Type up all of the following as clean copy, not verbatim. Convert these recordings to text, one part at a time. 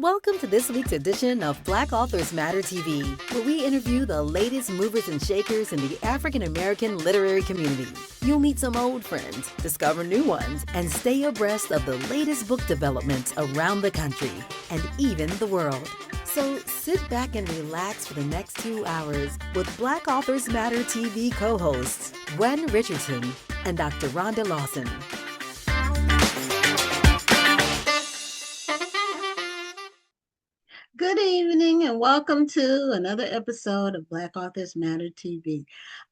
Welcome to this week's edition of Black Authors Matter TV, where we interview the latest movers and shakers in the African American literary community. You'll meet some old friends, discover new ones, and stay abreast of the latest book developments around the country and even the world. So sit back and relax for the next 2 hours with Black Authors Matter TV co-hosts Gwen Richardson and Dr. Rhonda Lawson. Good evening and welcome to another episode of Black Authors Matter TV.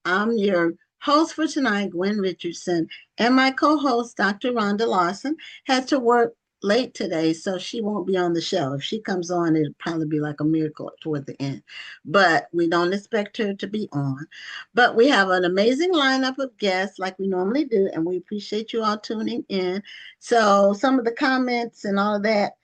I'm your host for tonight, Gwen Richardson, and my co-host, Dr. Rhonda Lawson, had to work late today, so she won't be on the show. If she comes on, it'll probably be like a miracle toward the end, but we don't expect her to be on. But we have an amazing lineup of guests like we normally do, and we appreciate you all tuning in. So some of the comments and all of that,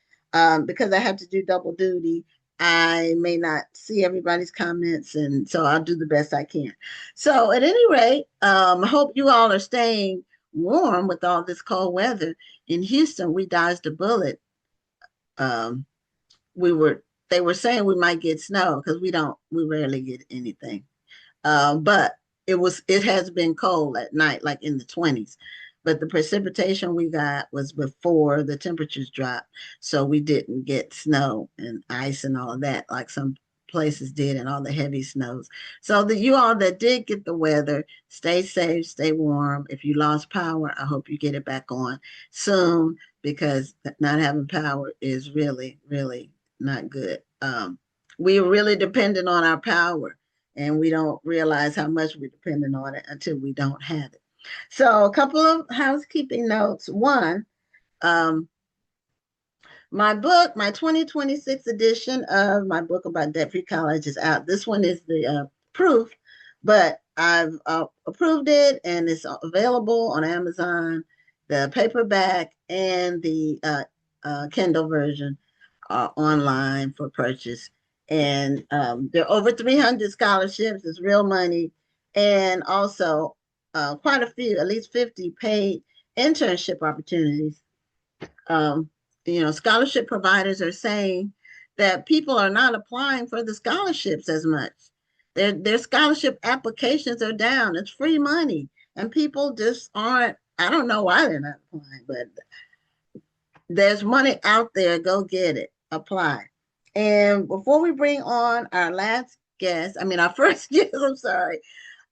because I have to do double duty, I may not see everybody's comments, and so I'll do the best I can. So at any rate, I hope you all are staying warm with all this cold weather. In Houston, we dodged a bullet. They were saying we might get snow because we rarely get anything. But it has been cold at night, like in the 20s. But the precipitation we got was before the temperatures dropped. So we didn't get snow and ice and all of that like some places did, and all the heavy snows. So you all that did get the weather, stay safe, stay warm. If you lost power, I hope you get it back on soon, because not having power is really, really not good. We are really dependent on our power, and we don't realize how much we're dependent on it until we don't have it. So a couple of housekeeping notes. One, my book, my 2026 edition of my book about debt-free college is out. This one is the proof, but I've approved it, and it's available on Amazon. The paperback and the Kindle version are online for purchase. And there are over 300 scholarships. It's real money. And also quite a few, at least 50 paid internship opportunities. Scholarship providers are saying that people are not applying for the scholarships as much. Their scholarship applications are down. It's free money, and people just aren't. I don't know why they're not applying, but there's money out there. Go get it. Apply. And before we bring on our first guest, I'm sorry.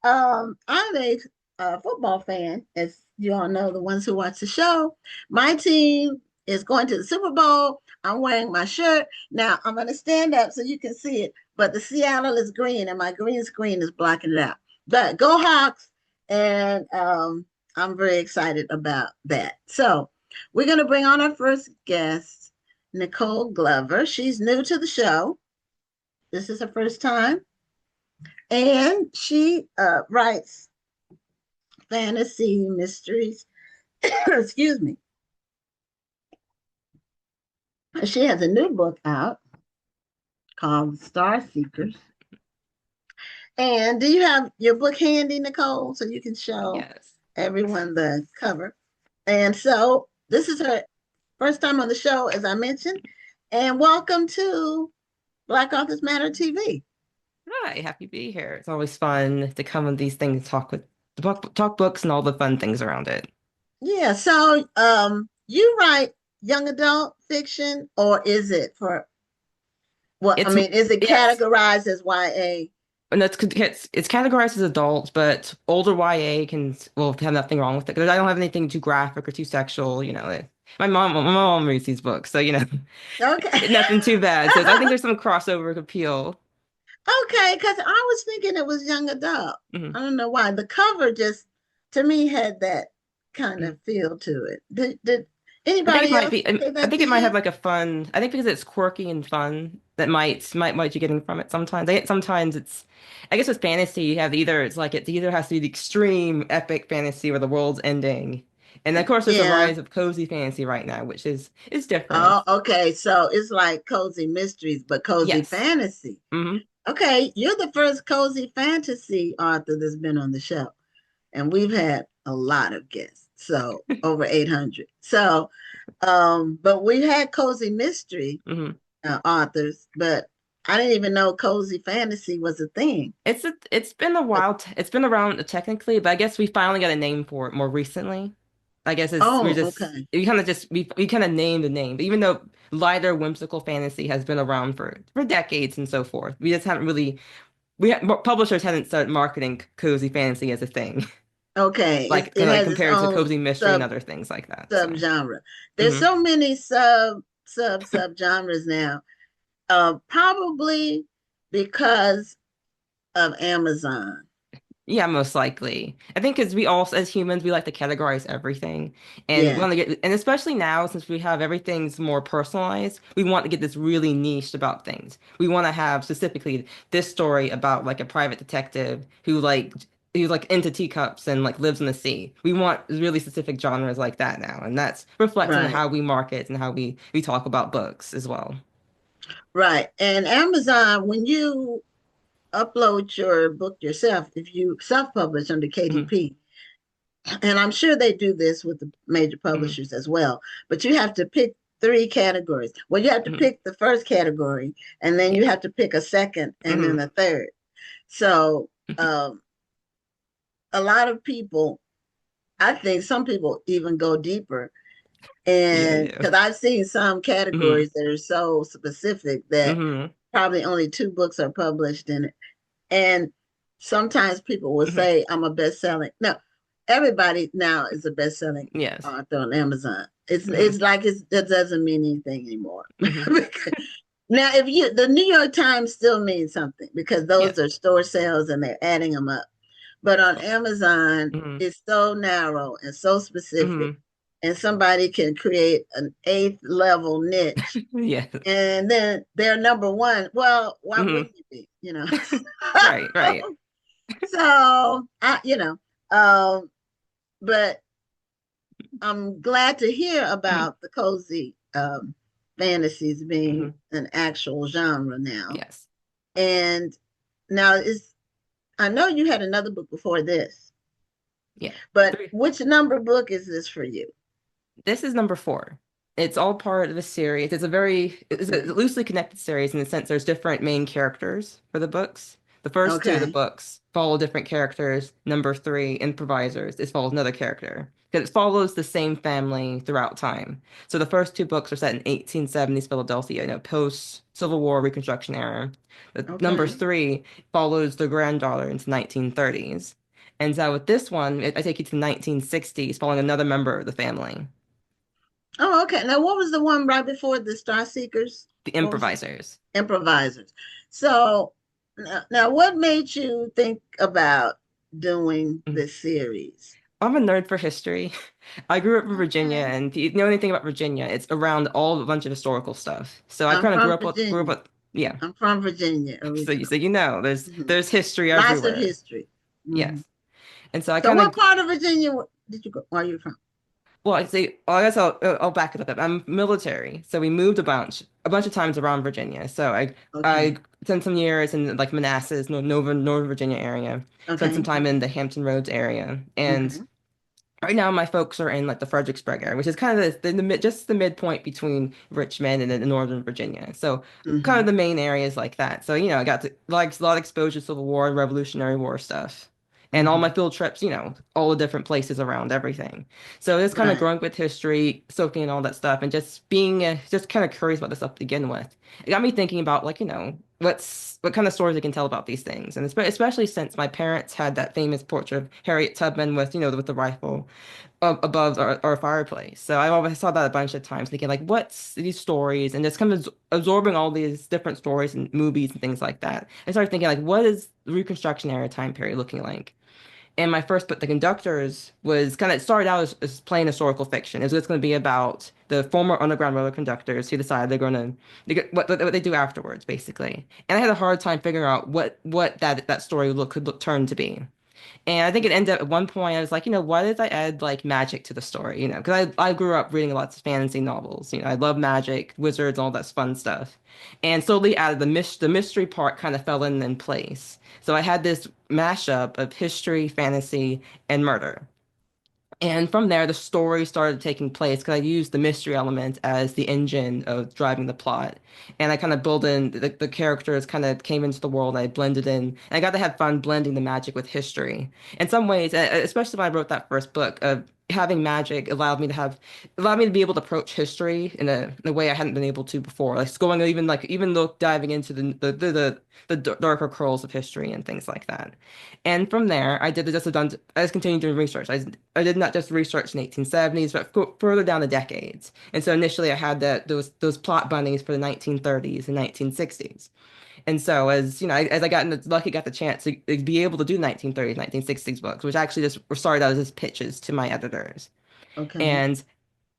I'm a football fan, as you all know, the ones who watch the show. My team is going to the Super Bowl. I'm wearing my shirt. Now, I'm going to stand up so you can see it, but the Seattle is green, and my green screen is blocking it out. But go Hawks, and I'm very excited about that. So we're going to bring on our first guest, Nicole Glover. She's new to the show. This is her first time, and she writes fantasy mysteries. Excuse me. She has a new book out called Star Seekers. And do you have your book handy, Nicole, so you can show everyone the cover? And so this is her first time on the show, as I mentioned. And welcome to Black Authors Matter TV. Hi, happy to be here. It's always fun to come on these things, talk books and all the fun things around it. Yeah, so you write young adult fiction, or is it for what? Is it categorized as YA? And it's categorized as adult, but older YA have nothing wrong with it, because I don't have anything too graphic or too sexual. My mom reads these books, so okay, nothing too bad. So I think there's some crossover appeal. Okay, because I was thinking it was young adult. Mm-hmm. I don't know why. The cover just, to me, had that kind of feel to it. Did anybody else? I think it might have like a fun. I think because it's quirky and fun, that might what you're getting from it. Sometimes it's. I guess with fantasy, you have it either has to be the extreme epic fantasy where the world's ending, and of course there's a rise of cozy fantasy right now, which is different. Oh, okay. So it's like cozy mysteries, but cozy fantasy. Mm-hmm. Okay, you're the first cozy fantasy author that's been on the show, and we've had a lot of guests, so over 800. So, but we had cozy mystery, authors, but I didn't even know cozy fantasy was a thing. It's been a while. It's been around technically, but I guess we finally got a name for it more recently. I guess it's we're Oh, just okay. we kind of just we kind of named the name, but even though lighter whimsical fantasy has been around for decades and so forth, we just haven't really publishers hadn't started marketing cozy fantasy as a thing, Okay. like It kind of like has its compared to own cozy mystery and sub other things like that. So, subgenre. There's hmm so many sub genres now. Probably because of Amazon. Yeah, most likely. I think because we all, as humans, we like to categorize everything, and we Yeah, want to get, and especially now since we have everything's more personalized, we want to get this really niche about things. We want to have specifically this story about like a private detective who's like into teacups and like lives in the sea. We want really specific genres like that now, and that's reflects on right, how we market and how we talk about books as well. right. And Amazon, when you upload your book yourself, if you self-publish under hmm KDP, and I'm sure they do this with the major hmm publishers as well, but you have to pick three categories. Well, you have to hmm pick the first category, and then you Yeah. have to pick a second and hmm then a third. So um, a lot of people, I think some people even go deeper. Yeah, they And do. because I've seen some hmm categories that are so specific that hmm probably only two books are published in it. And sometimes people will hmm say, I'm a best selling. No, everybody now is a best selling Yes. author on Amazon. hmm It's like it doesn't mean anything anymore. hmm Now, if you the New York Times still means something because those Yes. are store sales and they're adding them up. But on Amazon, hmm it's so narrow and so specific, hmm and somebody can create an eighth level niche, Yes. and then they're number one. Well, why hmm wouldn't you be? You know. Right, right. So um, but I'm glad to hear hmm about the cozy fantasies being hmm an actual genre now. Yes. And now is I know you had another book before this, Yeah. but Three. which number book is this for you? This is number four. It's all part of a series. It's a Okay. loosely connected series in the sense there's different main characters for the books. The first two of the Okay. books follow different characters. Number three, improvisers, it follows another character. Because it follows the same family throughout time. So the first two books are set in 1870s Philadelphia, post Civil War Reconstruction era. The number Okay. three follows the granddaughter into 1930s. And so with this one, I take you to 1960s, following another member of the family. Oh, okay. Now, what was the one right before the Star Seekers? The What was it? improvisers. Improvisers. So, now what made you think about doing Mhm. this series? I'm a nerd for history. I grew up in Virginia, Okay. and if you know anything about Virginia, it's around all a bunch of historical stuff. So I I'm kind of from grew up Virginia. with, yeah. I'm from Virginia So originally. Mhm. there's history Lots of everywhere. history. Yes. Mhm. And so I So, kind of what part of Virginia did you go? Where are you from? well, I guess I'll back it up a bit. I'm military, so we moved a bunch of times around Virginia. So I Okay. spent some years in like Manassas, Northern Virginia area. Spent some Okay. time in the Hampton Roads area, and Okay. right now, my folks are in like the Fredericksburg area, which is kind of just the midpoint between Richmond and then Northern Virginia. So kind of Hmm. the main areas like that. So I got to like a lot of exposure to Civil War and Revolutionary War stuff, and all my Hmm. field trips, all the different places around everything. So it's kind of Right. growing with history, soaking in all that stuff, and just being just kind of curious about this stuff to begin with. It got me thinking about like what kind of stories I can tell about these things, and especially since my parents had that famous portrait of Harriet Tubman with with the rifle above our fireplace. So I always saw that a bunch of times, thinking like, what's these stories, and just kind of absorbing all these different stories and movies and things like that. I started thinking like, what is the Reconstruction era time period looking like? And my first book, The Conductors, was kind of started out as plain historical fiction. It was just going to be about the former Underground Railroad conductors who decide what they do afterwards, basically. And I had a hard time figuring out what that story could turn to be. And I think it ended up at one point, I was like, why did I add like magic to the story? Because I grew up reading lots of fantasy novels. I love magic, wizards, all that fun stuff. And slowly added the mystery part kind of fell in place. So I had this mashup of history, fantasy, and murder. And from there, the story started taking place because I used the mystery element as the engine of driving the plot. And I kind of built in the characters kind of came into the world. I blended in, and I got to have fun blending the magic with history. In some ways, especially when I wrote that first book, having magic allowed me to be able to approach history in a way I hadn't been able to before. Like going even though diving into the darker curls of history and things like that. And from there, I just continued doing research. I did not just research in 1870s, but further down the decades. And so initially, I had those plot bunnies for the 1930s and 1960s. And so as you know, as I got the chance to be able to do 1930s, 1960s books, which actually just were started out as just pitches to my editors. Okay. And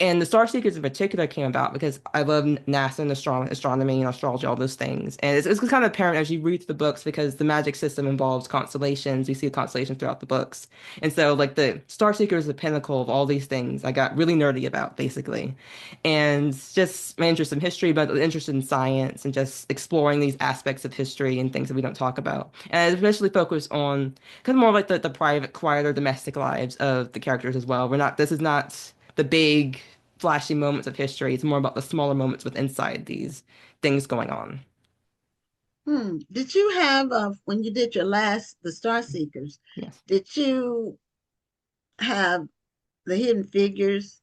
and the Star Seekers in particular came about because I love NASA and astronomy and astrology, all those things. And it's kind of apparent as you read through the books because the magic system involves constellations. You see the constellations throughout the books. And so, like, the Star Seeker is the pinnacle of all these things I got really nerdy about, basically. And just my interest in history, but interest in science and just exploring these aspects of history and things that we don't talk about. And I especially focus on kind of more like the private, quieter, domestic lives of the characters as well. This is not the big flashy moments of history. It's more about the smaller moments with inside these things going on. Did you have when you did your last the Star Seekers, Yes. did you have the Hidden Figures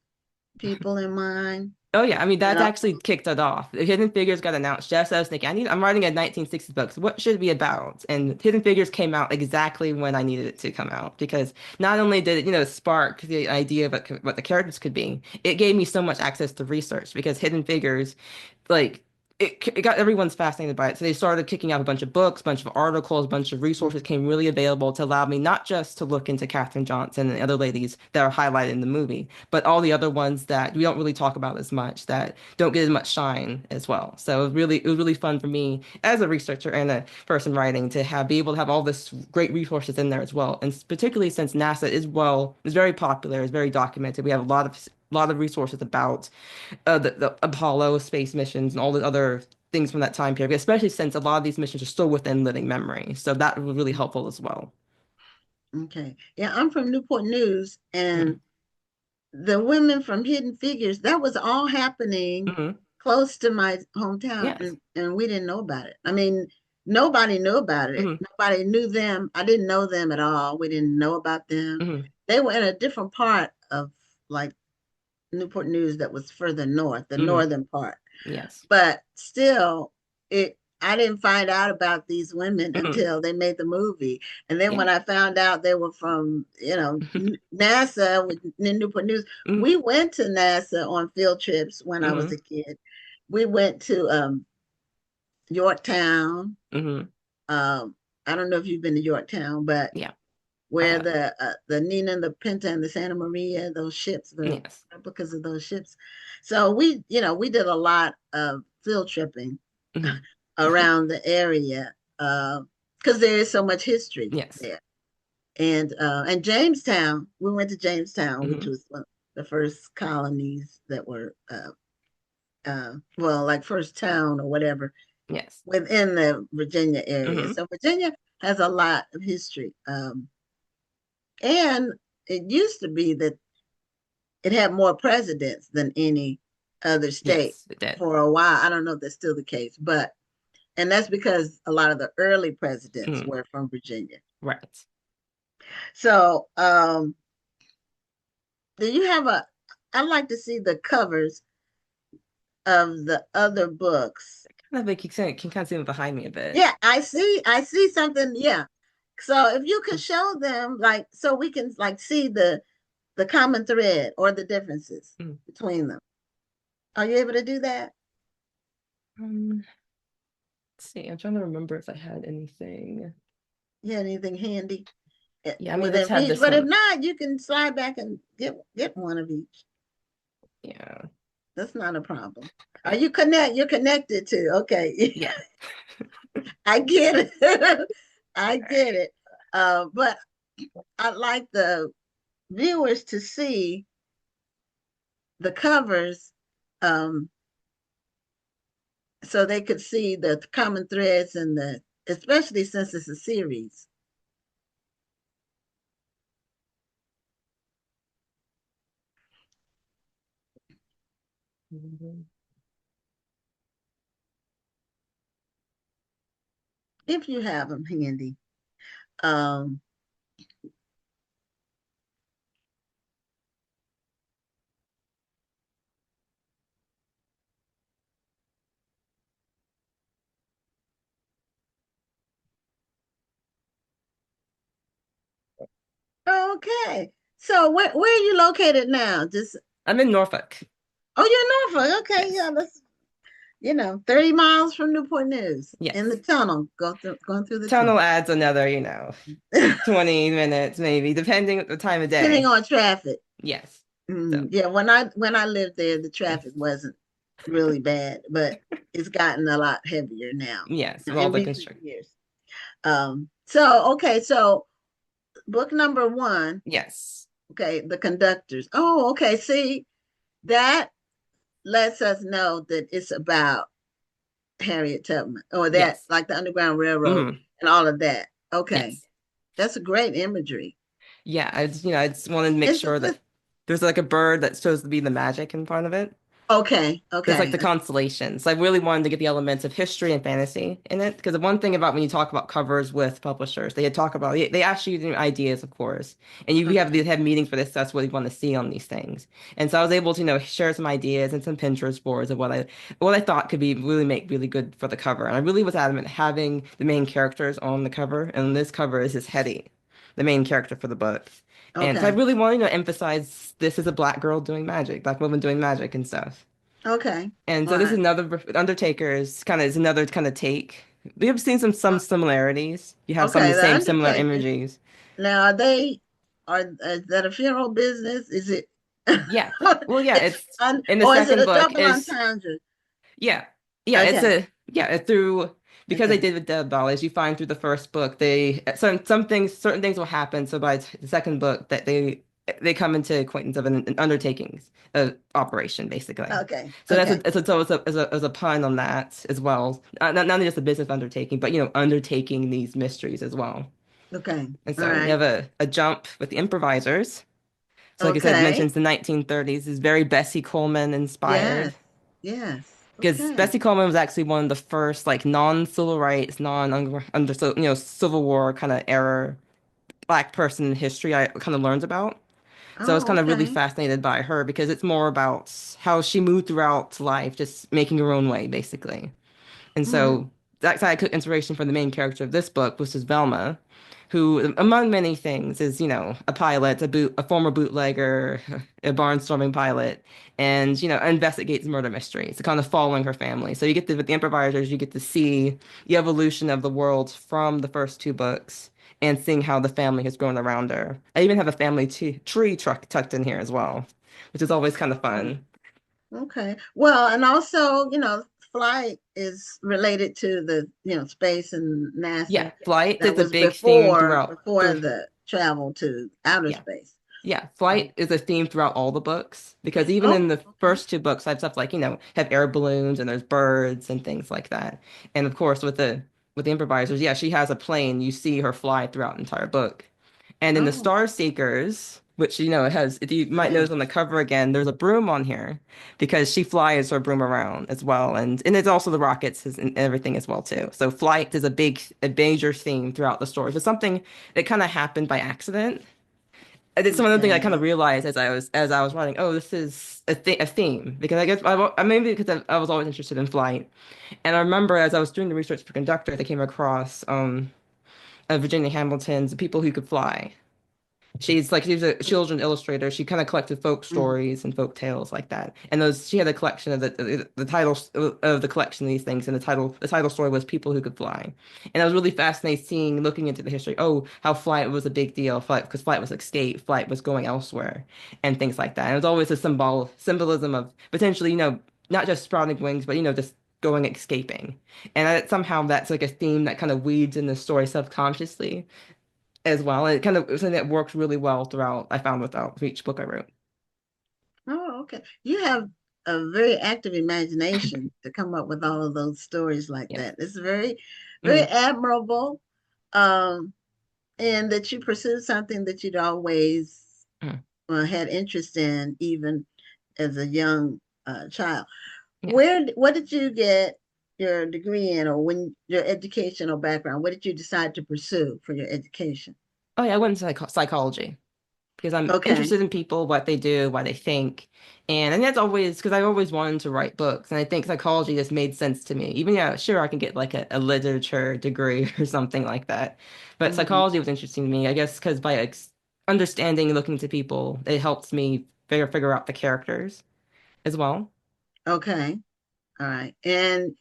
people in mind? Oh yeah, I mean And that's actually kicked it off. Hidden Figures got announced just as I was thinking, I'm writing a 1960s book. So what should it be about? And Hidden Figures came out exactly when I needed it to come out because not only did it, spark the idea of what the characters could be, it gave me so much access to research because Hidden Figures, like it got everyone's fascinated by it. So they started kicking out a bunch of books, a bunch of articles, a bunch of resources came really available to allow me not just to look into Katherine Johnson and the other ladies that are highlighted in the movie, but all the other ones that we don't really talk about as much, that don't get as much shine as well. So it was really fun for me as a researcher and a person writing to be able to have all this great resources in there as well. And particularly since NASA is very popular, is very documented. We have a lot of resources about the Apollo space missions and all the other things from that time period, especially since a lot of these missions are still within living memory. So that was really helpful as well. okay. Yeah, I'm from Newport News, Mm-hmm. and the women from Hidden Figures, that was all happening Mm-hmm. close to my hometown, Yes. and we didn't know about it. I mean, nobody knew about it. Mm-hmm. Nobody knew them. I didn't know them at all. We didn't know about them. Mm-hmm. They were in a different part of like Newport News that was further north, the Mm-hmm. northern part. Yes. But still, it I didn't find out about these women Mm-hmm. until they made the movie. And then Yeah. when I found out they were from, NASA with Newport News, Mm-hmm. we went to NASA on field trips when I was Mm-hmm. a kid. We went to Yorktown. Mm-hmm. Um, I don't know if you've been to Yorktown, but Yeah. I where have. the Nina, the Pinta, and the Santa Maria, those ships, the Yes. replicas of those ships. So we did a lot of field tripping Mm-hmm. around the area because there is so much history Yes. there. And Jamestown, we went to Jamestown, which Mm-hmm. was one of the first colonies that were well, like first town or whatever Yes. within the Virginia area. Mm-hmm. So Virginia has a lot of history. And it used to be that it had more presidents than any other state Yes. It did. for a while. I don't know if that's still the case, but and that's because a lot of the early presidents Mm-hmm. were from Virginia. Right. So, do you have I'd like to see the covers of the other books. Kind of like you can kind of see them behind me a bit. Yeah, I see something. Yeah. So if you could show them, like, so we can like see the common thread or the differences Mm-hmm. between them. Are you able to do that? Let's see. I'm trying to remember if I had anything. Yeah, anything handy Yeah, I mean, let's within have reach? this But if one. not, you can slide back and get one of each. Yeah. That's not a problem. Are Right. you You're connected to? Okay, Yeah. I get it. I get Right. it. But I'd like the viewers to see the covers, um, so they could see the common threads and especially since it's a series. if you have them handy. Um, okay. So where are you located now? Just I'm in Norfolk. oh, you're in Norfolk. Okay, Yes. yeah, that's 30 miles from Newport News in the Yes. tunnel. Going through the tunnel. Tunnel adds another, 20 minutes maybe, depending on the time of Depending day. on traffic. Yes. So, Yeah, when I lived there, the traffic wasn't really bad, but it's gotten a lot heavier yes, with all in the recent construction. years. So okay, so book number one, Yes. okay, the conductors. Oh, okay. See, that lets us know that it's about Harriet Tubman or that Yes. like the Underground Railroad Hmm. and all of that. Okay. Yes. That's a great imagery. Yeah, I just wanted to make It's sure that just there's like a bird that's supposed to be the magic in front of it. okay, There's like okay. the constellations. I really wanted to get the elements of history and fantasy in it because the one thing about when you talk about covers with publishers, they ask you ideas, of course, and we have Okay. these have meetings for this. That's what you want to see on these things. And so I was able to share some ideas and some Pinterest boards of what I thought could be make really good for the cover. And I really was adamant having the main characters on the cover, and this cover is just Hetty, the main character for the book. And so I Okay. really wanted to emphasize this is a black girl doing magic, black woman doing magic and stuff. Okay. And All so this is right. another Undertaker's kind of is another kind of take. We have seen some similarities. You have some of Okay, the the same similar Undertaker. images. Now, are is that a funeral business? Is it? Yeah. Well, yeah, It's it's in the or is it second a book double is entendre? yeah. Yeah, Okay, it's through because they okay, did with Dead Dollars, you find through the first book they some things certain things will happen. So by the second book that they come into acquaintance of an undertakings operation basically. okay, So that's okay, so it's a pun on that as well. Not only just a business undertaking, but undertaking these mysteries as well. okay. And All so we right. have a jump with the improvisers. So like I said, it Okay. mentions the 1930s is very Bessie Coleman inspired. Yes. Yes. Because Okay. Bessie Coleman was actually one of the first like non-civil rights, non-under so Civil War kind of era black person in history I kind of learned about. So I was Oh, kind of really okay. fascinated by her because it's more about how she moved throughout life, just making her own way, basically. And Mm, so that's how I took inspiration from the main character of this book, which is Velma, who, among many things, is, a pilot, a former bootlegger, a barnstorming pilot, and, investigates murder mysteries, so kind of following her family. So with the improvisers, you get to see the evolution of the world from the first two books and seeing how the family has grown around her. I even have a family tree tucked in here as well, which is always kind of oh, fun. okay. Well, and also, flight is related to the, space and Yeah, NASA. flight That is a was big theme before the travel to outer yeah. space. Yeah, flight is a theme throughout all the books because even Oh, in the okay. first two books, I have stuff like, have air balloons and there's birds and things like that. And of course, with the improvisers, yeah, she has a plane. You see her fly throughout the entire book. And in the Oh, Star Seekers, which it has, if you might yeah. notice on the cover again, there's a broom on here because she flies her broom around as well, and it's also the rockets and everything as well too. So flight is a major theme throughout the story. It's something that kind of happened by accident. And it's some other thing I kind of Okay. realized as I was writing. Oh, this is a theme because I guess maybe because I was always interested in flight, and I remember as I was doing the research for conductor, they came across Virginia Hamilton's People Who Could Fly. She's a children's illustrator. She kind of collected folk Mm, stories and folk tales like that. And those she had a collection of the titles of the collection of these things, and the title story was People Who Could Fly. And I was really fascinated looking into the history. Oh, how flight was a big deal. Flight was escape. Flight was going elsewhere, and things like that. And it was always a symbolism of potentially not just sprouting wings, but just going escaping. And somehow that's like a theme that kind of weaves in the story subconsciously as well. And it kind of it was something that worked really well throughout, I found without each book I wrote. oh, okay. You have a very active imagination to come up with all of those stories like Yes. that. It's very, very Mm, admirable. Um, and that you pursued something that you'd always mm. had interest in, even as a young. child. Yeah. What did you get your degree in, or when your educational background? What did you decide to pursue for your education? Oh yeah, I went to psychology because I'm Okay, interested in people, what they do, why they think. And that's always because I always wanted to write books. And I think psychology just made sense to me. Even, yeah, sure, I can get like a literature degree or something like that. But hmm, psychology was interesting to me, I guess, because by ex understanding and looking to people, it helps me figure out the characters as well. okay, all right. And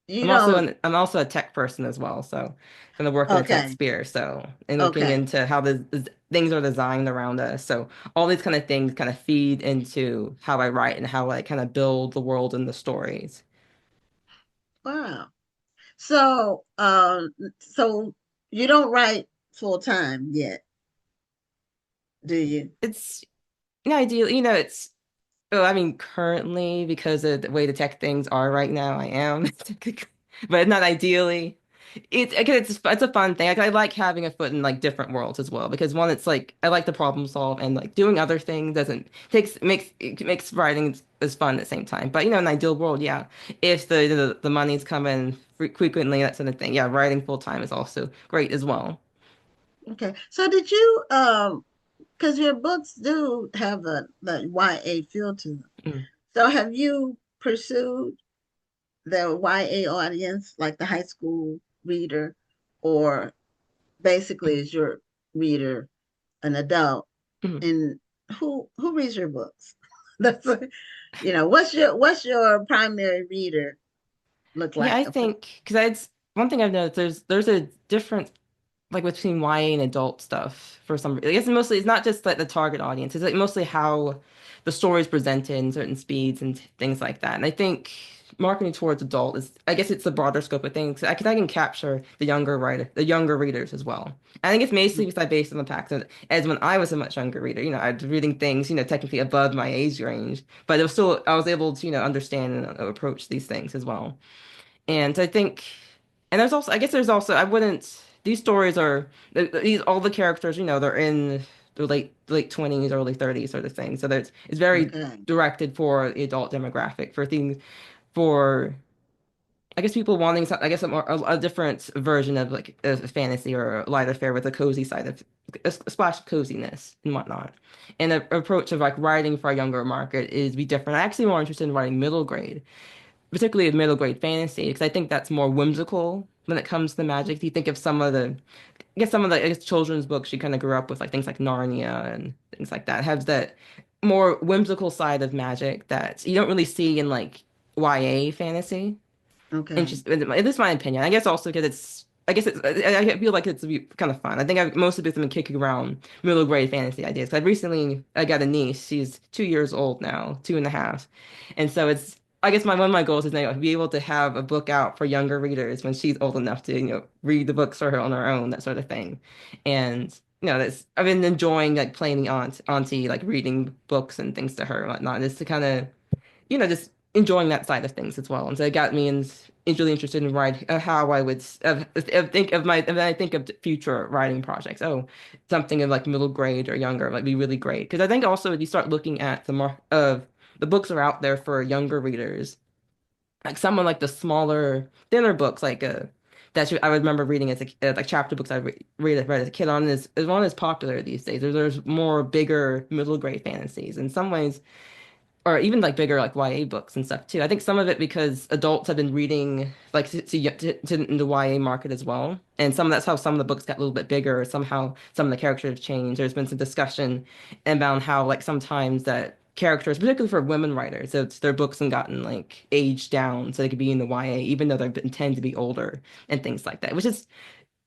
you I'm also don't. I'm also a tech person as well, so kind of work in the tech Okay, sphere. So and looking okay, into how the things are designed around us. So all these kind of things kind of feed into how I write and how I kind of build the world and the stories. wow. So, so you don't write full time yet, do you? It's ideal, it's oh, I mean, currently because of the way the tech things are right now, I am, but not ideally. It's again, it's a fun thing. Like, I like having a foot in like different worlds as well because one, it's like I like to problem solve and like doing other things doesn't takes makes it makes writing as fun at the same time. But in an ideal world, yeah, if the money's coming frequently, that sort of thing, yeah, writing full time is also great as well. Okay. So did you because your books do have the YA feel to them. Mm, So have you pursued the YA audience, like the high school reader, or basically is your reader an adult? mm. And who reads your books? That's what's your primary reader look Yeah, like? I think because one thing I've noticed there's a difference like between YA and adult stuff for some reason. I guess mostly it's not just like the target audience. It's like mostly how the story is presented in certain speeds and things like that. And I think marketing towards adult is, I guess it's the broader scope of things. I can capture the younger readers as well. I think it's mostly because I based on the fact that as when I was a much younger reader, I was reading things, technically above my age range, but it was still I was able to, understand and approach these things as well. And I think, and there's also, I guess there's also, I wouldn't, these stories are, these, all the characters, they're in their late 20s, early 30s sort of thing. So there's, it's very Okay. directed for the adult demographic, for things, for, I guess people wanting, some, I guess a different version of like a fantasy or a light affair with a cozy side of, a splash of coziness and whatnot. And the approach of like writing for a younger market is be different. I'm actually more interested in writing middle grade, particularly a middle grade fantasy, because I think that's more whimsical when it comes to magic. Do you think of some of the, I guess, children's books you kind of grew up with, like things like Narnia and things like that, have that more whimsical side of magic that you don't really see in like YA fantasy. And Okay. just, this is my opinion. I guess also because I feel like it's kind of fun. I think I've mostly been kicking around middle grade fantasy ideas. I got a niece. She's 2 years old now, 2.5. And so I guess one of my goals is to be able to have a book out for younger readers when she's old enough to, read the books for her on her own, that sort of thing. And, I've been enjoying like playing the auntie, like reading books and things to her and whatnot, just to kind of just enjoying that side of things as well. And so it got me really interested in writing, how I would think of when I think of future writing projects. Oh, something of like middle grade or younger might be really great. Because I think also if you start looking at the more of the books are out there for younger readers, like someone like the smaller, thinner books, like I would remember reading as like chapter books I read as a kid on is one as popular these days. There's more bigger middle grade fantasies. In some ways, or even like bigger like YA books and stuff too. I think some of it because adults have been reading like in the YA market as well, and that's how some of the books got a little bit bigger. Somehow some of the characters have changed. There's been some discussion about how like sometimes that characters, particularly for women writers, so their books have gotten like aged down so they could be in the YA even though they intend to be older and things like that, which is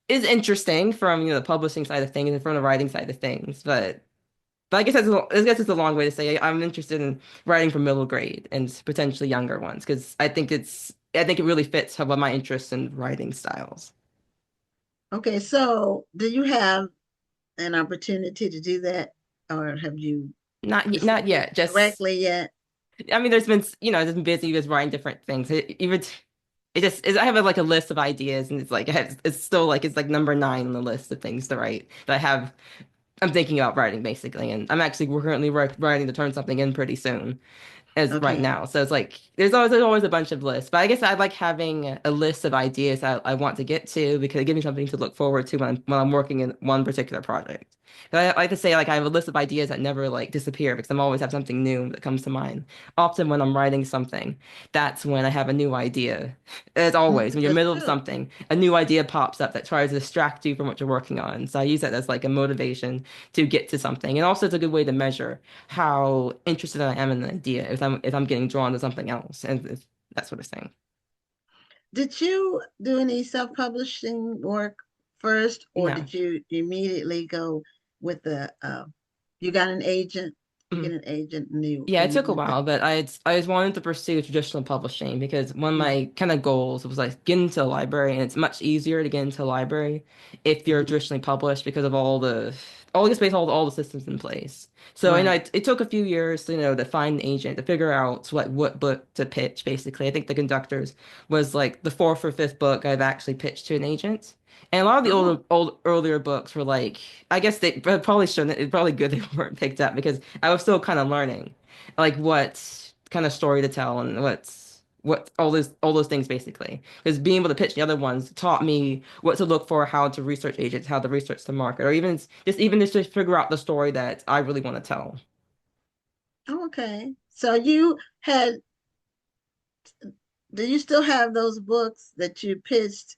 interesting from the publishing side of things and from the writing side of things, but I guess it's a long way to say I'm interested in writing for middle grade and potentially younger ones because I think it really fits how my interests in writing styles. Okay. So do you have an opportunity to do that, or have you Not pursued it yet. Just directly yet? I mean, there's been just been busy with writing different things. I have like a list of ideas and it's like it's still like it's like number 9 on the list of things to write that I'm thinking about writing basically, and we're currently writing to turn something in pretty soon. as right Okay. now. So it's like there's always a bunch of lists. But I guess I like having a list of ideas I want to get to because it gives me something to look forward to when I'm working in one particular project. And I like to say like I have a list of ideas that never like disappear because I'm always have something new that comes to mind. Often when I'm writing something, that's when I have a new idea. As always, when you're in the That's middle of true. something, a new idea pops up that tries to distract you from what you're working on. So I use that as like a motivation to get to something. And also it's a good way to measure how interested I am in an idea if I'm getting drawn to something else and that sort of thing. Did you do any self-publishing work first, or No. did you immediately go with you got an agent, you get Mhm. an agent and you Yeah, it and you took a went with while, but I always wanted to pursue traditional publishing because one of mm, my kind of goals was like get into a library, and it's much easier to get into a library if you're mhm. traditionally published because of all the space, all the systems in place. So, Right. it took a few years, to find an agent to figure out what book to pitch. Basically, I think The Conductors was like the fourth or fifth book I've actually pitched to an agent. And a lot of the Oh, earlier books were like, I guess they probably shouldn't. It's probably good they weren't picked up because I was still kind of learning like what kind of story to tell and what all those things basically. Because being able to pitch the other ones taught me what to look for, how to research agents, how to research the market, or even just to figure out the story that I really want to tell. okay. So you had, do you still have those books that you pitched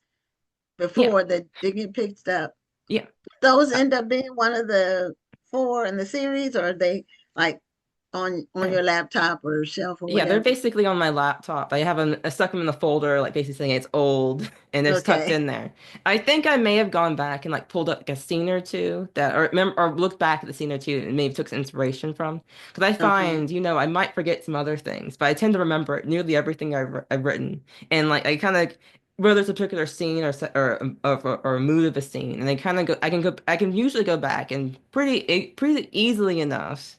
Yeah, before that didn't get picked up? yeah. Those Uh, end up being one of the four in the series, or are they like on uh, your laptop or shelf or Yeah, they're whatever? basically on my laptop. I stuck them in the folder, like basically saying it's old, and they're just tucked Okay. in there. I think I may have gone back and like pulled up like a scene or two or remember, or looked back at the scene or two and maybe took some inspiration from. Because I Okay. find, I might forget some other things, but I tend to remember nearly everything I've written, and like I kind of whether there's a particular scene or a mood of a scene, and I can usually go back and pretty easily enough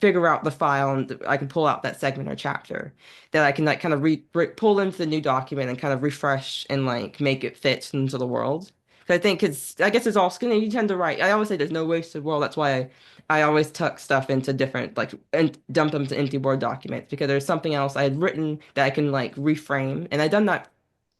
figure out the file and I can pull out that segment or chapter that I can like kind of pull into the new document and kind of refresh and like make it fit into the world. 'Cause I guess it's also you tend to write. I always say there's no wasted world. That's why I always tuck stuff into different like and dump them to empty Word documents because there's something else I had written that I can like reframe. And I've done that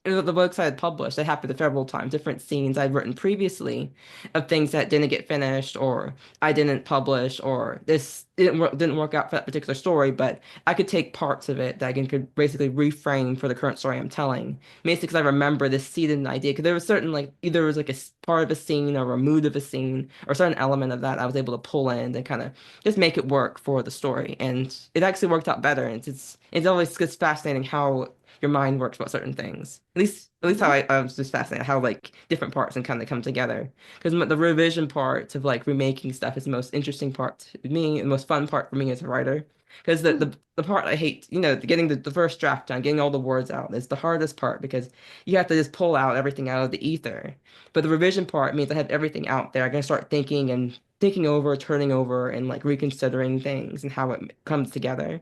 the books I had published, it happened several times, different scenes I'd written previously of things that didn't get finished or I didn't publish or this didn't work out for that particular story, but I could take parts of it that I could basically reframe for the current story I'm telling. Basically, because I remember this seed and idea, because there was certain like either it was like part of a scene or a mood of a scene or a certain element of that I was able to pull in and kind of just make it work for the story. And it actually worked out better. And it's always just fascinating how your mind works about certain things. At least how Mhm. I was just fascinated how like different parts can kind of come together. Because the revision part of like remaking stuff is the most interesting part to me, the most fun part for me as a writer. Because the part I hate, getting the first draft done, getting all the words out is the hardest part because you have to just pull out everything out of the ether. But the revision part means I have everything out there. I can start thinking and thinking over, turning over, and like reconsidering things and how it comes together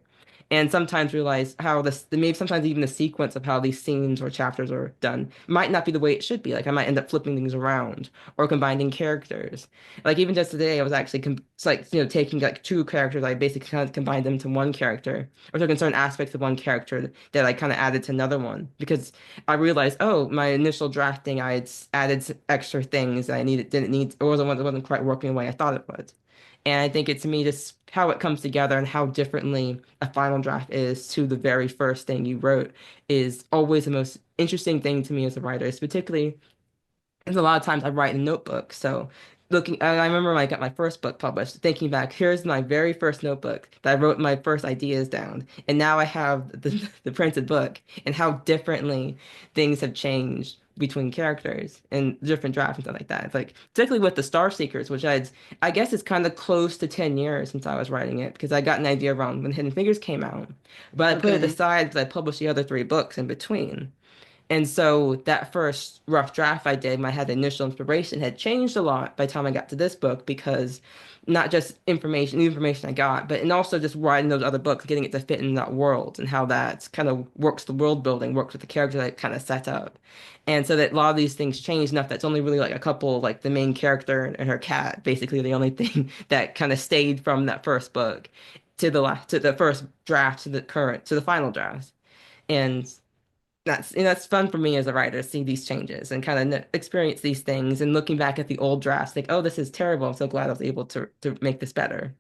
and sometimes realize how maybe sometimes even the sequence of how these scenes or chapters are done might not be the way it should be. Like I might end up flipping things around or combining characters. Like even just today, I was actually it's like taking like two characters, I basically kind of combined them to one character, or took certain aspects of one character that I kind of added to another one because I realized, oh, my initial drafting, I had added extra things that I didn't need, or wasn't quite working the way I thought it would. And I think it's to me just how it comes together and how differently a final draft is to the very first thing you wrote is always the most interesting thing to me as a writer. It's particularly because a lot of times I write in a notebook. So I remember when I got my first book published, thinking back, here's my very first notebook that I wrote my first ideas down. And now I have the printed book and how differently things have changed between characters and different drafts and stuff like that. It's like, particularly with the Star Seekers, which I guess it's kind of close to 10 years since I was writing it because I got an idea around when Hidden Figures came out. But I put it Okay. aside because I published the other three books in between. And so that first rough draft I did, when I had the initial inspiration, had changed a lot by the time I got to this book because not just information, the information I got, but and also just writing those other books, getting it to fit in that world and how that kind of works the world building, works with the character that I kind of set up. And so that a lot of these things changed enough that's only really like a couple, like the main character and her cat, basically the only thing that kind of stayed from that first book. to the first draft to the final draft. And that's fun for me as a writer to see these changes and kind of experience these things and looking back at the old drafts, think, oh, this is terrible. I'm so glad I was able to make this better.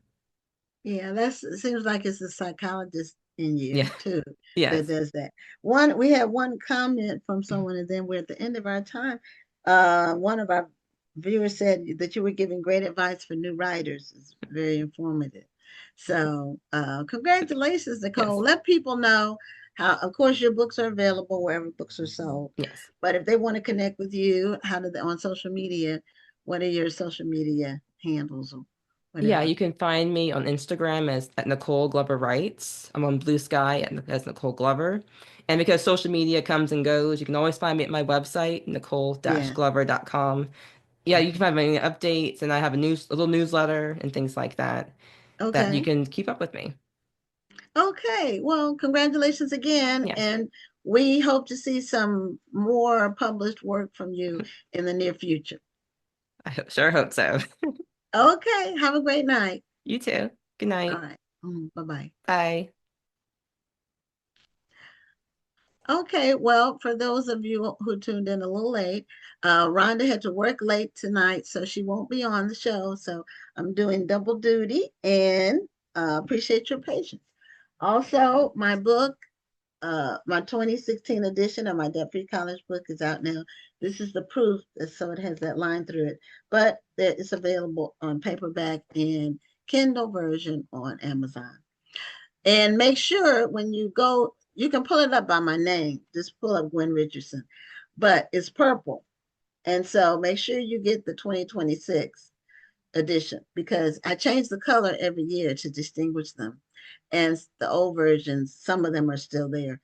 Yeah, it seems like it's a psychologist in you Yeah. too that Yes. does that. We had one comment from someone, and then we're at the end of our time. One of our viewers said that you were giving great advice for new writers. It's very informative. So, congratulations, Nicole. Yes. Let people know how, of course, your books are available wherever books are sold. Yes. But if they want to connect with you, how do they on social media? What are your social media handles or Yeah, whatever? you can find me on Instagram as at Nicole Glover Writes. I'm on Blue Sky as Nicole Glover. And because social media comes and goes, you can always find me at my website, Yeah. nicole-glover.com. Yeah, you can find my updates, and I have a little newsletter and things like that that you Okay. can keep up with me. Okay. Well, congratulations again. Yes, And we hope to see some more published work from you in the near future. sure hope so. Okay. Have a great night. You too. Good All night. right. Bye-bye. Bye. Okay. Well, for those of you who tuned in a little late, Rhonda had to work late tonight, so she won't be on the show. So I'm doing double duty and appreciate your patience. Also, my book, my 2016 edition of my debt-free college book is out now. This is the proof, so it has that line through it, but it's available on paperback and Kindle version on Amazon. And make sure when you go, you can pull it up by my name. Just pull up Gwen Richardson, but it's purple. And so make sure you get the 2026 edition because I change the color every year to distinguish them. And the old versions, some of them are still there.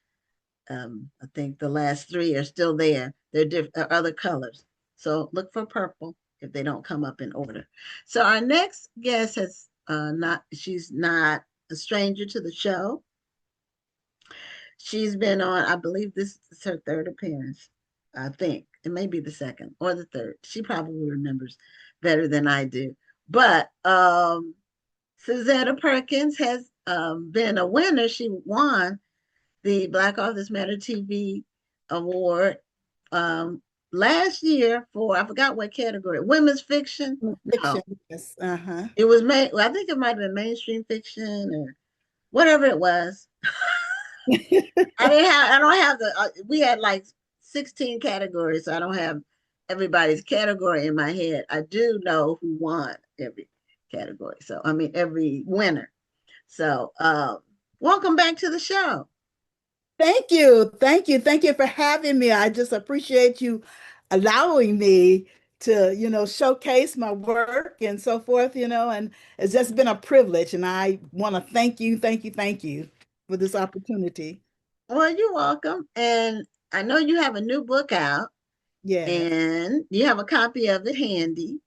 I think the last three are still there. They're different, other colors. So look for purple if they don't come up in order. So our next guest has she's not a stranger to the show. She's been on, I believe this is her third appearance. I think it may be the second or the third. She probably remembers better than I do. But Suzetta Perkins has been a winner. She won the Black Authors Matter TV award last year for, I forgot what category, women's fiction. No, Fiction, yes. Uh-huh. it was made, well, I think it might have been mainstream fiction or whatever it was. I don't have we had like 16 categories, so I don't have everybody's category in my head. I do know who won every category. So, I mean, every winner. So, welcome back to the show. Thank you. Thank you. Thank you for having me. I just appreciate you allowing me to, showcase my work and so forth, and it's just been a privilege. And I want to thank you for this opportunity. Well, you're welcome. And I know you have a new book out Yes. and you have a copy of it handy.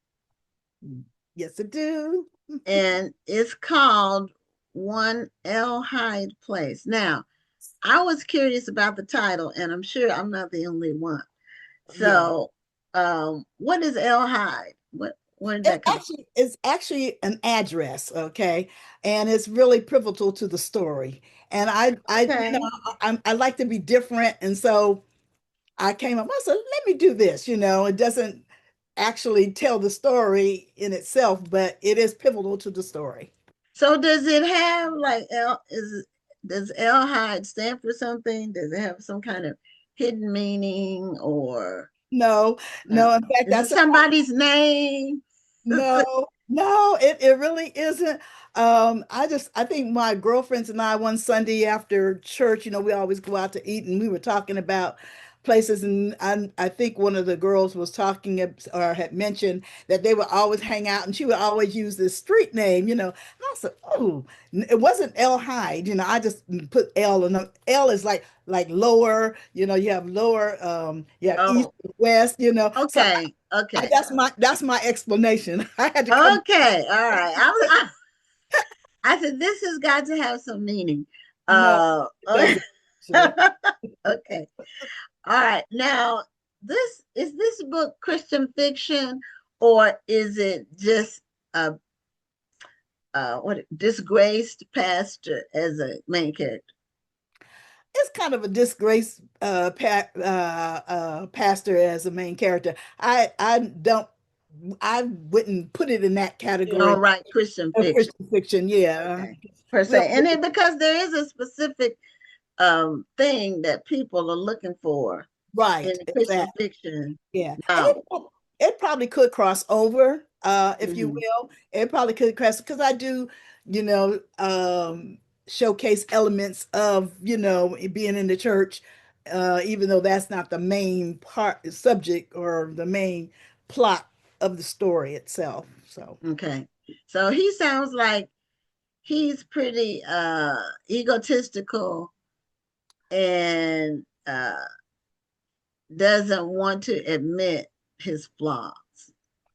Yes, I do. And it's called One L Hyde Place. Now, I was curious about the title, and I'm sure I'm not the only one. So, what is L Hyde? Where did that come from? It's actually an address, okay, and it's really pivotal to the story. And Okay. I like to be different, and so I came up. I said, let me do this. It doesn't actually tell the story in itself, but it is pivotal to the story. So does it have like does L Hyde stand for something? Does it have some kind of hidden meaning or No, no. In fact, is it somebody's name? no, it really isn't. I think my girlfriends and I one Sunday after church, we always go out to eat, and we were talking about places, and I think one of the girls was talking or had mentioned that they would always hang out, and she would always use this street name, And I said, oh, it wasn't L Hyde, I just put L, and L is like lower, you have lower, you have east, Oh, west, So okay. that's my explanation. I had to come. Okay, all right. I said this has got to have some meaning. No, Okay. it doesn't. Okay. All right. Now, this book Christian fiction or is it just a what disgraced pastor as a main character. It's kind of a disgrace pastor as a main character. I wouldn't put it in that You category don't write Christian of fiction. Christian fiction. Yeah. Okay. Per se. And then because there is a specific thing that people are looking for Right, in Christian exactly. fiction Yeah. And now. it probably could cross over, if you Mhm. will. It probably could cross because I do, you know, showcase elements of, being in the church, even though that's not the main part subject or the main plot of the story itself. So Okay. So he sounds like he's pretty egotistical and doesn't want to admit his flaws.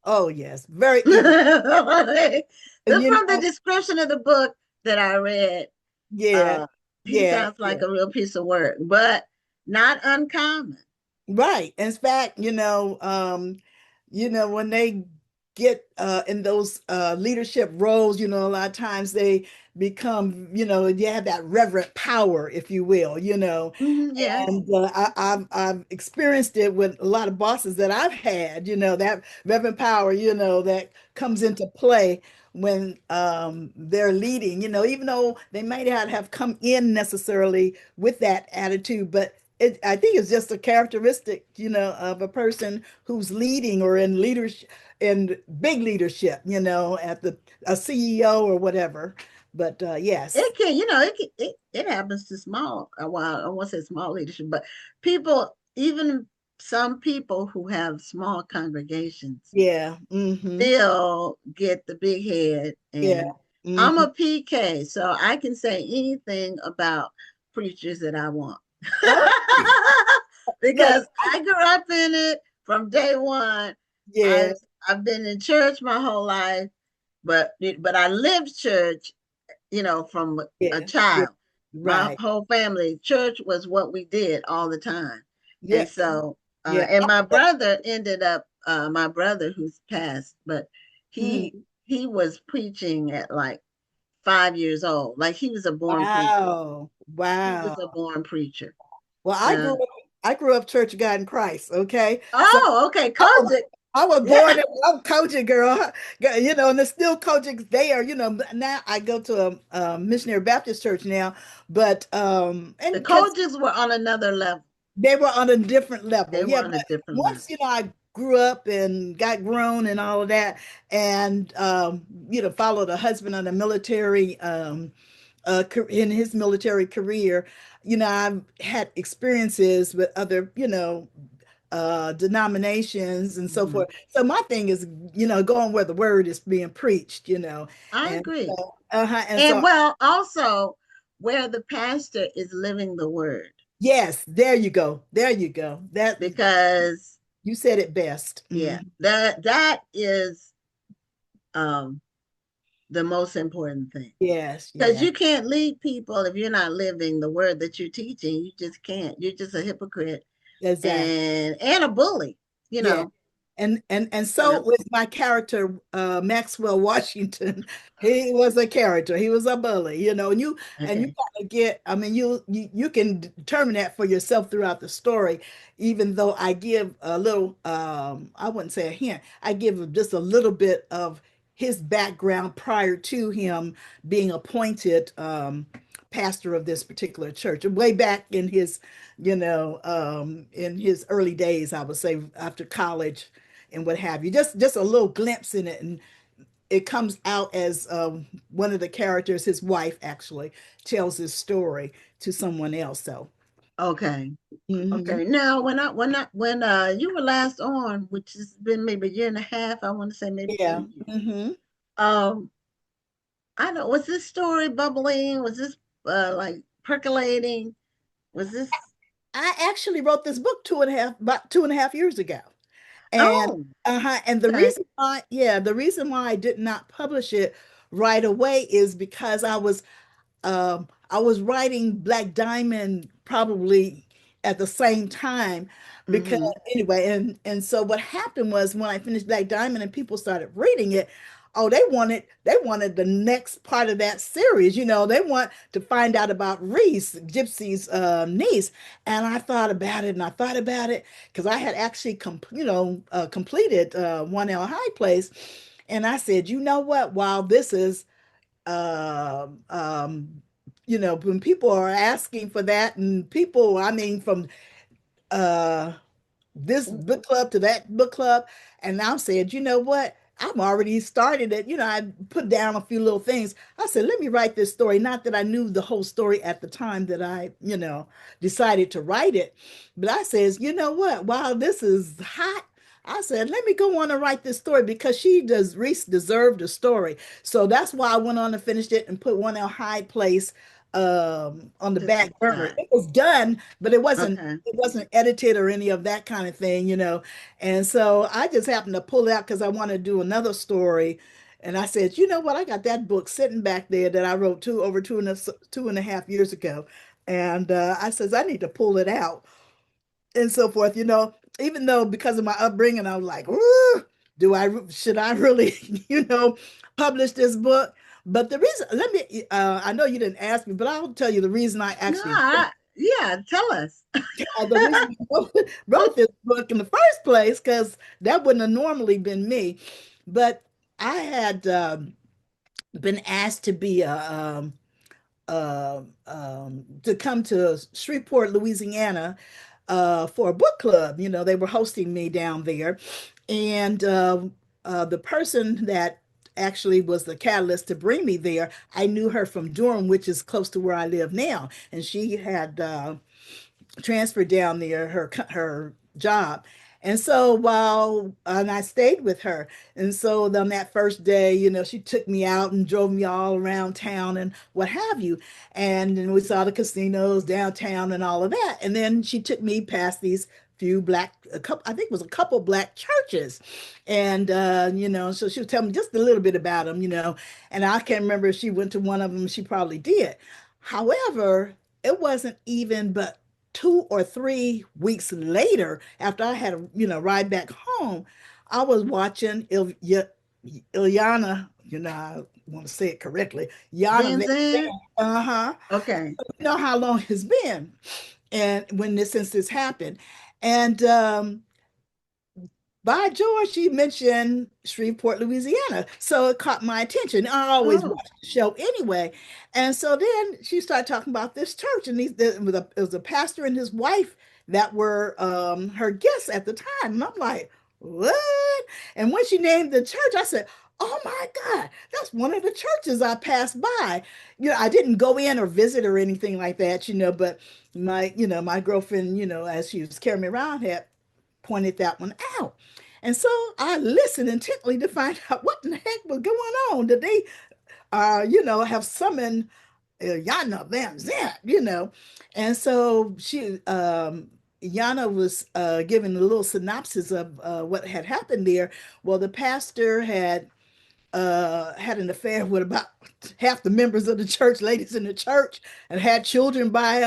oh yes, very From ego. And the description of the book that I read, yeah, uh, he yeah, sounds like yeah. a real piece of work, but not uncommon. Right. In fact, when they get in those leadership roles, a lot of times they become, you have that reverent power, if you will, Yes. and I've experienced it with a lot of bosses that I've had, that reverent power, that comes into play when they're leading, even though they might not have come in necessarily with that attitude, but I think it's just a characteristic, of a person who's leading or in leadership, in big leadership, at a CEO or whatever. But yes, It can, it happens to small, well, I won't say small leadership, but people, even some people who have small congregations yeah, hmm, still get the big head. yeah, And I'm hmm. a PK, so I can say anything about preachers that I want. Oh, look, Because I grew up in it from day one. yeah, I've I've been in church my whole life, but I lived church, from a yeah, yeah, child. My right, whole family, church was what we did all the time. And yeah, so, yeah, and my brother ended up, my brother who's passed, but he mhm. he was preaching at like 5 years old. Like he was a born preacher. Wow, He was a wow. born preacher. Well, Uh, I grew up Church of God in Christ. Okay, so oh, okay, I was, Kojic. I was Yeah. born in, I'm coaching girl, and there's still coaching there. Now I go to a missionary Baptist church now, but The and because Kojics were on another level. they were on a different level. They were Yeah, on a but different level. once I grew up and got grown and all of that, and followed a husband on a military in his military career, I've had experiences with other, denominations and so Mhm. forth. So my thing is, going where the word is being preached, I and agree. so, and And so well, also where the pastor is living the word, yes, there you go, there you go. That because you said it best. yeah, Mhm. that is um the most important thing. Yes, Because yeah, you can't lead people if you're not living the word that you're teaching. You just can't. You're just a hypocrite exactly. and a bully, you Yeah. know, And you so know. with my character, Maxwell Washington, he was a character. He was a bully, and you Okay. kind of get, I mean, you can determine that for yourself throughout the story, even though I give a little, I wouldn't say a hint, I give just a little bit of his background prior to him being appointed pastor of this particular church, way back in his early days, I would say after college and what have you. Just a little glimpse in it, and it comes out as one of the characters, his wife, actually tells his story to someone else. So, Okay. mhm, Okay. Now, when you were last on, which has been maybe a year and a half, I want to say maybe yeah, 2 years. hmm, Um, I don't. Was this story bubbling? Was this like percolating? Was this? I actually wrote this book about 2.5 years ago. And Oh, and okay. the reason why I did not publish it right away is because I was writing Black Diamond probably at the same time, because Mm-hmm. anyway, and so what happened was when I finished Black Diamond and people started reading it, oh, they wanted the next part of that series. They want to find out about Reese, Gypsy's niece. And I thought about it and I thought about it because I had actually completed 1L High Place. And I said, you know what? While this is um, um, when people are asking for that, and people, I mean, from uh this book club to that book club. And I said, you know what? I'm already started it. I put down a few little things. I said, let me write this story. Not that I knew the whole story at the time that I, decided to write it. But I says, you know what? While this is hot, I said, let me go on and write this story because Reese deserved a story. So that's why I went on and finished it and put one L High Place on the To the back burner. side. It was done, but it wasn't Okay. it wasn't edited or any of that kind of thing. And so I just happened to pull it out because I want to do another story. And I said, you know what? I got that book sitting back there that I wrote over 2.5 years ago. And I says, I need to pull it out and so forth, even though because of my upbringing, I was like, "Ooh, should I really, publish this book?" But the reason, I know you didn't ask me, but I'll tell you the reason I No, actually yeah, tell us. the reason I wrote this book in the first place, because that wouldn't have normally been me. But I had been asked to be to come to Shreveport, Louisiana, for a book club. They were hosting me down there, and the person that actually was the catalyst to bring me there, I knew her from Durham, which is close to where I live now, and she had transferred down there her job. And so and I stayed with her. And so on that first day, she took me out and drove me all around town and what have you. And then we saw the casinos downtown and all of that. And then she took me past these I think it was a couple black churches. And, so she was telling me just a little bit about them, and I can't remember if she went to one of them. She probably did. However, it wasn't even but 2 or 3 weeks later, after I had a ride back home, I was watching Ilyana, I want to say it correctly, Yana Van Zandt? uh-huh. Okay. You know how long it's been, and since this happened, and by George, she mentioned Shreveport, Louisiana. So it caught my attention. I always Oh, watch the show anyway. And so then she started talking about this church, and it was a pastor and his wife that were her guests at the time. And I'm like, what? And when she named the church, I said, oh my God, that's one of the churches I passed by. I didn't go in or visit or anything like that, but my girlfriend, as she was carrying me around, had pointed that one out. And so I listened intently to find out what in the heck was going on. Did they, have summoned Yana Van Zant? And so Yana was giving a little synopsis of what had happened there. Well, the pastor had an affair with about half the members of the church, ladies in the church, and had children by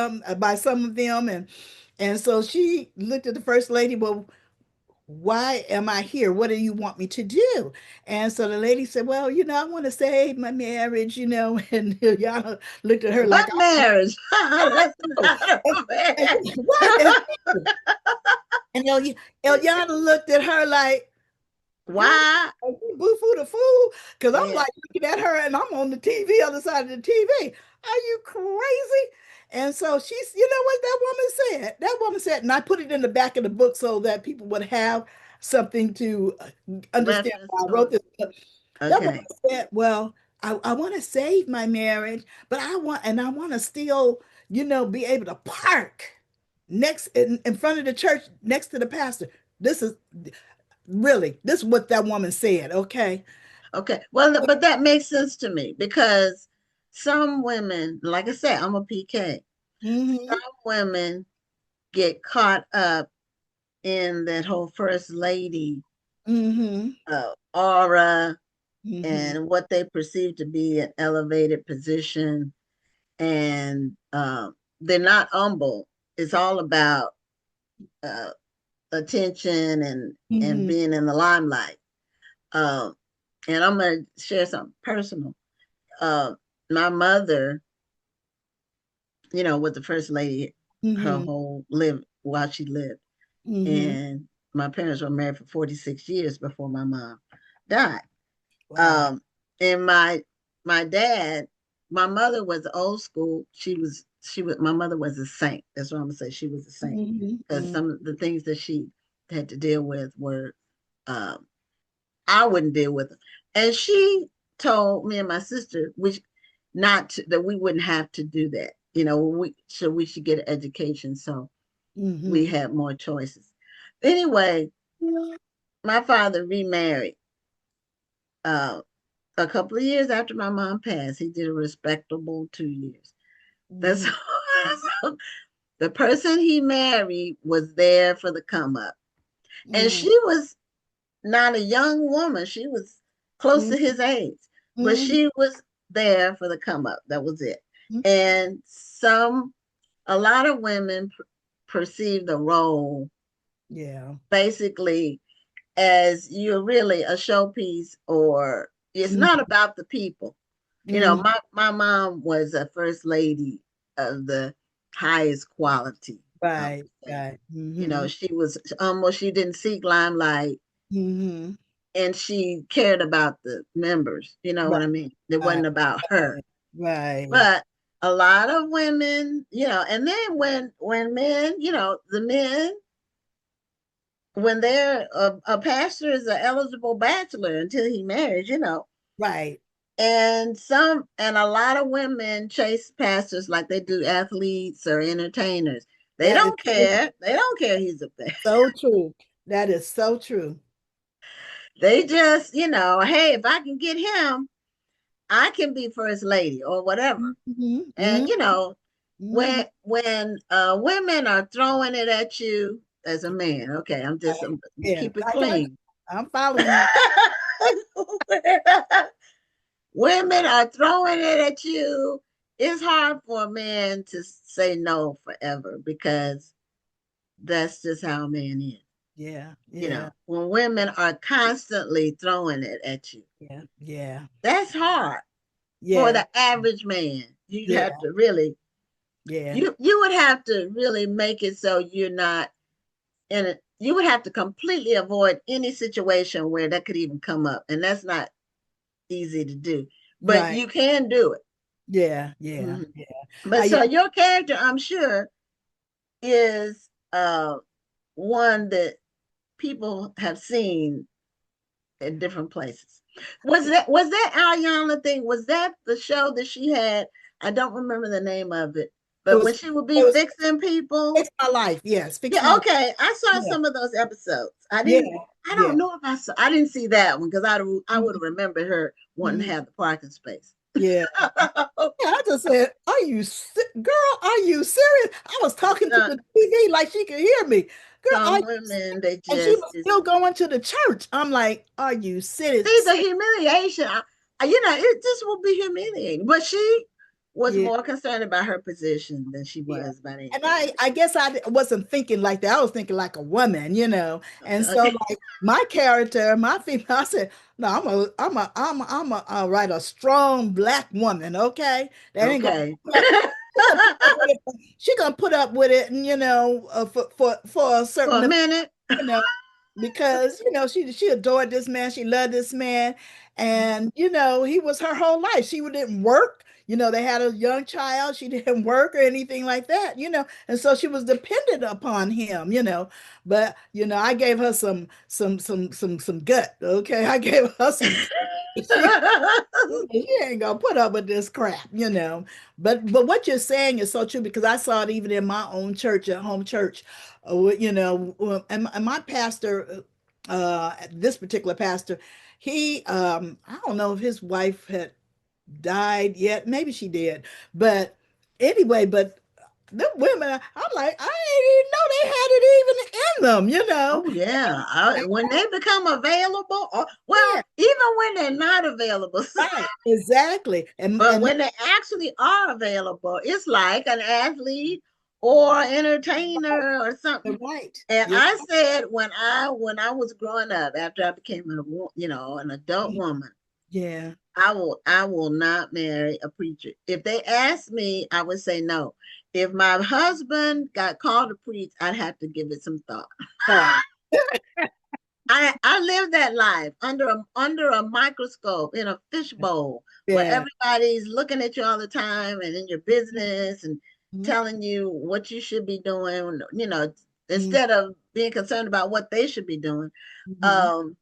some of them, and so she looked at the first lady. Well, why am I here? What do you want me to do? And so the lady said, well, I want to save my marriage, and Yana looked at her like, what marriage? Let's oh, not a marriage. what? And Eliana looked at her like, girl, Why? are you boo-foo the fool? Because I'm Yeah. like looking at her and I'm on the TV, other side of the TV. Are you crazy? And so she's, what that woman said? That woman said, and I put it in the back of the book so that people would have something to understand Reference why I wrote on. this book. That woman Okay. said, well, I want to save my marriage, but I want to still, be able to park next in front of the church next to the pastor. This is this is what that woman said. Okay. Okay. Well, but that makes sense to me because some women, like I said, I'm a PK. Hmm. Some women get caught up in that whole first lady Hmm. aura Hmm. and what they perceive to be an elevated position, and they're not humble. It's all about uh, attention and Hmm. being in the limelight. Um, And I'm going to share something personal. My mother, was the first lady her Mm-hmm. whole live while she lived. Mm-hmm. And my parents were married for 46 years before my mom died. Wow. And my dad, my mother was old school. She was my mother was a saint. That's what I'm gonna say. She was a saint because Mm-hmm. some of the things that she had to deal with were um, I wouldn't deal with them. And she told me and my sister, which not to, that we wouldn't have to do that. We should get an education so we Mm-hmm. had more choices. Anyway, my father remarried uh, a couple of years after my mom passed. He did a respectable 2 years. That's Mm-hmm. the person he married was there for the come up. And Mm-hmm. she was not a young woman. She was close to his age, but Mm-hmm. she was there for the come up. That was it. And a lot of women perceive the role Yeah. basically as you're really a showpiece, or it's not about the people. Mm-hmm. My mom was a first lady of the highest quality, I would Right. say. Right. Mm-hmm. She didn't seek limelight, Mm-hmm. and she cared about the members. You know Right. what I mean? It Right. wasn't about her. Right. But a lot of women, and then when men, the men, when they're a pastor is an eligible bachelor until he marries, Right. and a lot of women chase pastors like they do athletes or entertainers. They That is don't so, care. They don't care he's a pastor. so true. That is so true. They just, hey, if I can get him, I can be first lady or whatever. Mm-hmm. And Mm-hmm. when women are throwing it at you as a man, okay, I'm Yeah. keep it I got you. clean. I'm following you. Women are throwing it at you. It's hard for a man to say no forever because that's just how a man is. Yeah. Yeah. When women are constantly throwing it at you, Yeah. Yeah. that's hard for Yeah. the average man. You have Yeah. to really, Yeah. you would have to really make it so you're not in it. You would have to completely avoid any situation where that could even come up, and that's not easy to do. But Right. you can do it. Yeah. Yeah. Mhm. Yeah. But Yeah. so your character, I'm sure, is one that people have seen in different places. Was that Ariana thing? Was that the show that she had? I don't remember the name of it, It but when was. she would It be was. fixing people. Fix my life. Yes. Fix my Yeah, life. okay. I saw Yeah. some of those episodes. I Yeah. didn't. I Yeah. don't know if I didn't see that one because I would Mhm. have remembered her wanting to Mhm. have the parking space. Yeah. Yeah, I just said, girl, are you serious? I was talking to some, the TV like she could hear me. Girl, are some you women, they and she just was still going to the church. I'm like, are you see serious? the humiliation. It just will be humiliating. But she was Yeah. more concerned about her position than she Yeah. was about And anything I else. guess wasn't thinking like that. I was thinking like a woman. And so Okay. like my character, my female, I said, no, I'm a write a strong black woman. Okay. That ain't gonna Okay. put up, she gonna put up with it. She gonna put up with it, and for a For a certain, minute. you know, because she adored this man, she loved this man, and he was her whole life. She didn't work. They had a young child. She didn't work or anything like that. And so she was dependent upon him. But I gave her some gut. Okay, I gave her some. She ain't gonna put up with this crap. But what you're saying is so true because I saw it even in my own church, at home church. And my pastor, this particular pastor, he, I don't know if his wife had died yet. Maybe she did, but anyway, but the women, I'm like, I didn't know they had it even in them. Oh yeah. When they become available, or well, Yeah, even when they're not available. right, exactly. And But when they actually are available, it's like an athlete or entertainer or something. Right. And Yeah. I said when I was growing up, after I became an adult woman, Yeah. I will not marry a preacher. If they asked me, I would say no. If my husband got called to preach, I'd have to give it some thought. Oh, I lived that life under a microscope in a fishbowl where yeah. everybody's looking at you all the time and in your business and Mhm. telling you what you should be doing, Mhm. instead of being concerned about what they should be doing. Mhm. Um,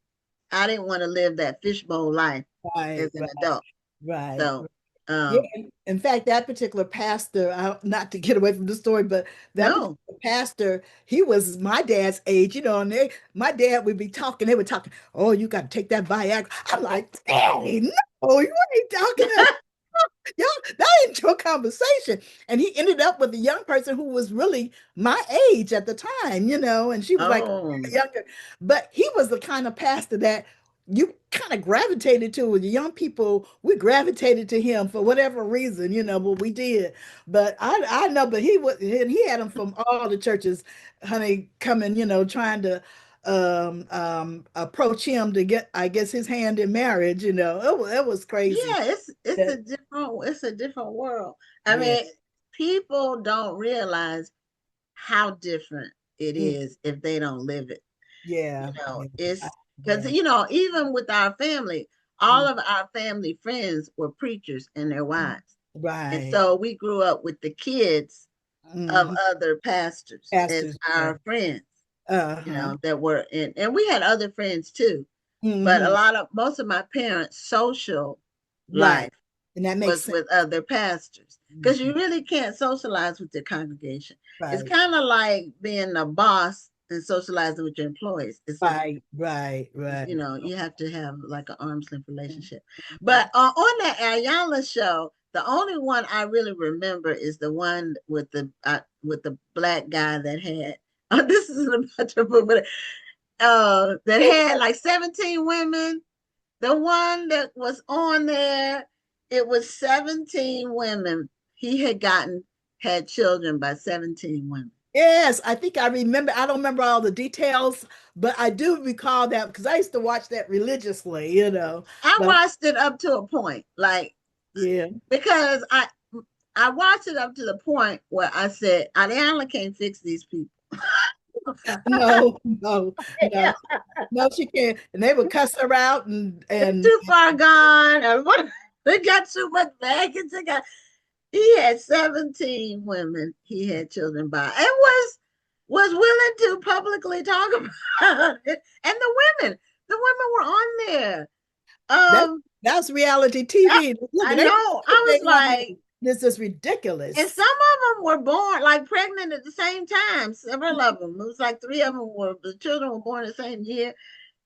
I didn't want to live that fishbowl life as Right, an right, adult. right. So, Yeah, um, in fact, that particular pastor, not to get away from the story, but that no. particular pastor, he was my dad's age, and my dad would be talking, they were talking, oh, you got to take that Viagra. I'm like, Daddy, no, you ain't talking to y'all, that ain't your conversation. And he ended up with a young person who was really my age at the time, and she was like Oh, younger. But he was the kind of pastor that you kind of gravitated to. The young people, we gravitated to him for whatever reason, but we did. But I know, but he had them from all the churches, honey, coming, trying to approach him to get, I guess, his hand in marriage. It was crazy. yeah, it's That, a different world. I yeah. mean, people don't realize how different it Mm, is if they don't live it. yeah, yeah, It's because, yeah, even with our family, all mm, of our family friends were preachers and their mm, wives. And right. so we grew up with the kids of Hmm. other pastors as Pastors, yeah. our friends, Uh-huh. that were in, and we had other friends too. But Hmm. most of my parents' social life Right. And that makes was sense. with other pastors because you Mhm. really can't socialize with your congregation. It's Right, kind of like being a boss and socializing with your employees. right, right, right. You have to have like an arm's length relationship. Mhm. But on that Ayala show, the only one I really remember is the one with the black guy that had. This is about to book, but that had like 17 women. The one that was on there, it was 17 women. He had children by 17 women. Yes, I think I remember. I don't remember all the details, but I do recall that because I used to watch that religiously. I But watched it up to a point, like, yeah, because I watched it up to the point where I said, Ariana can't fix these people. no, no, no, no, she can't. And they would cuss her out It's and too far gone. And what they got too much baggage. He had 17 women he had children by. And was willing to publicly talk about it. And the women were on there. that Um, that's reality I, TV. Look, I they know. put I their was on like, this is and ridiculous. some of them were born like pregnant at the same time. Several of them. It was like three of them the children were born the same year.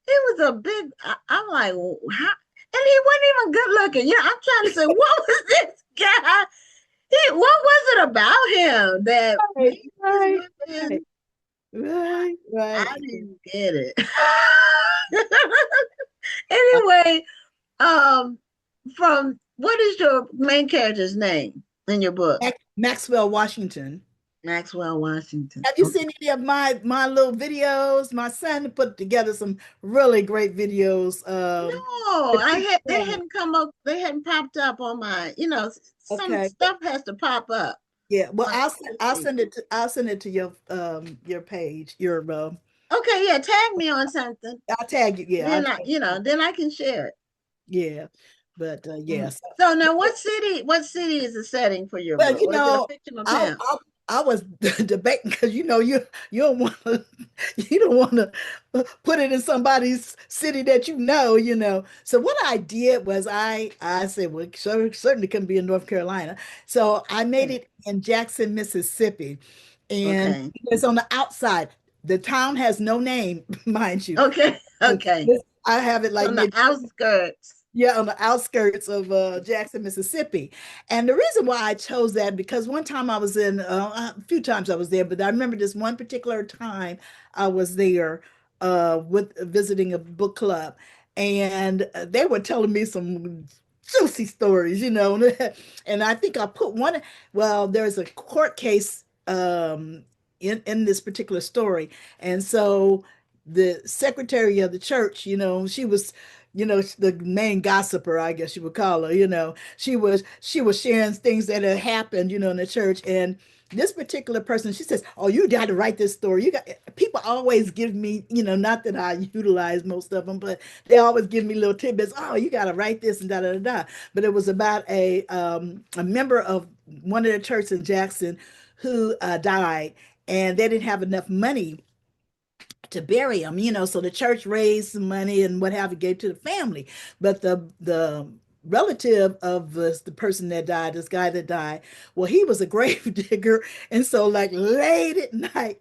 It was a big. I'm like, well, how? And he wasn't even good looking. I'm trying to say, what was this guy? What was it about him that Right, made these right, right, women? right, I right. didn't get it. Anyway, um, from what is your main character's name in your book? Maxwell Washington. Maxwell Washington. Have you Okay. seen any of my little videos? My son put together some really great videos. No, they hadn't come up, they hadn't popped up on my, some Okay. stuff has to pop up Yeah. Well, on I'll YouTube. send it to your page. Okay, yeah, tag me on something. I'll tag you. Yeah. Then then I can share it. Yeah. But Mhm. yes. So now what city is the setting for your Well, book? Or is it a fictional I town? I was debating because you don't want to you don't want to put it in somebody's city that you know. So what I did was I said, well, certainly couldn't be in North Carolina. So I made Okay. it in Jackson, Mississippi, and Okay. it's on the outside. The town has no name, mind you. Okay. Okay. I have it It's like on the near outskirts. yeah, on the outskirts of Jackson, Mississippi. And the reason why I chose that because one time I was a few times I was there, but I remember this one particular time I was there with visiting a book club, and they were telling me some juicy stories. And I think I put one. Well, there's a court case in this particular story. And so the secretary of the church, she was, the main gossiper, I guess you would call her. She was sharing things that had happened, in the church. And this particular person, she says, "Oh, you got to write this story. You got." People always give me, not that I utilize most of them, but they always give me little tidbits. "Oh, you got to write this and da da da da." But it was about a member of one of the churches in Jackson who died, and they didn't have enough money to bury him, so the church raised some money and what have you, gave to the family. But the relative of the person that died, this guy that died, well, he was a grave digger. And so like late at night,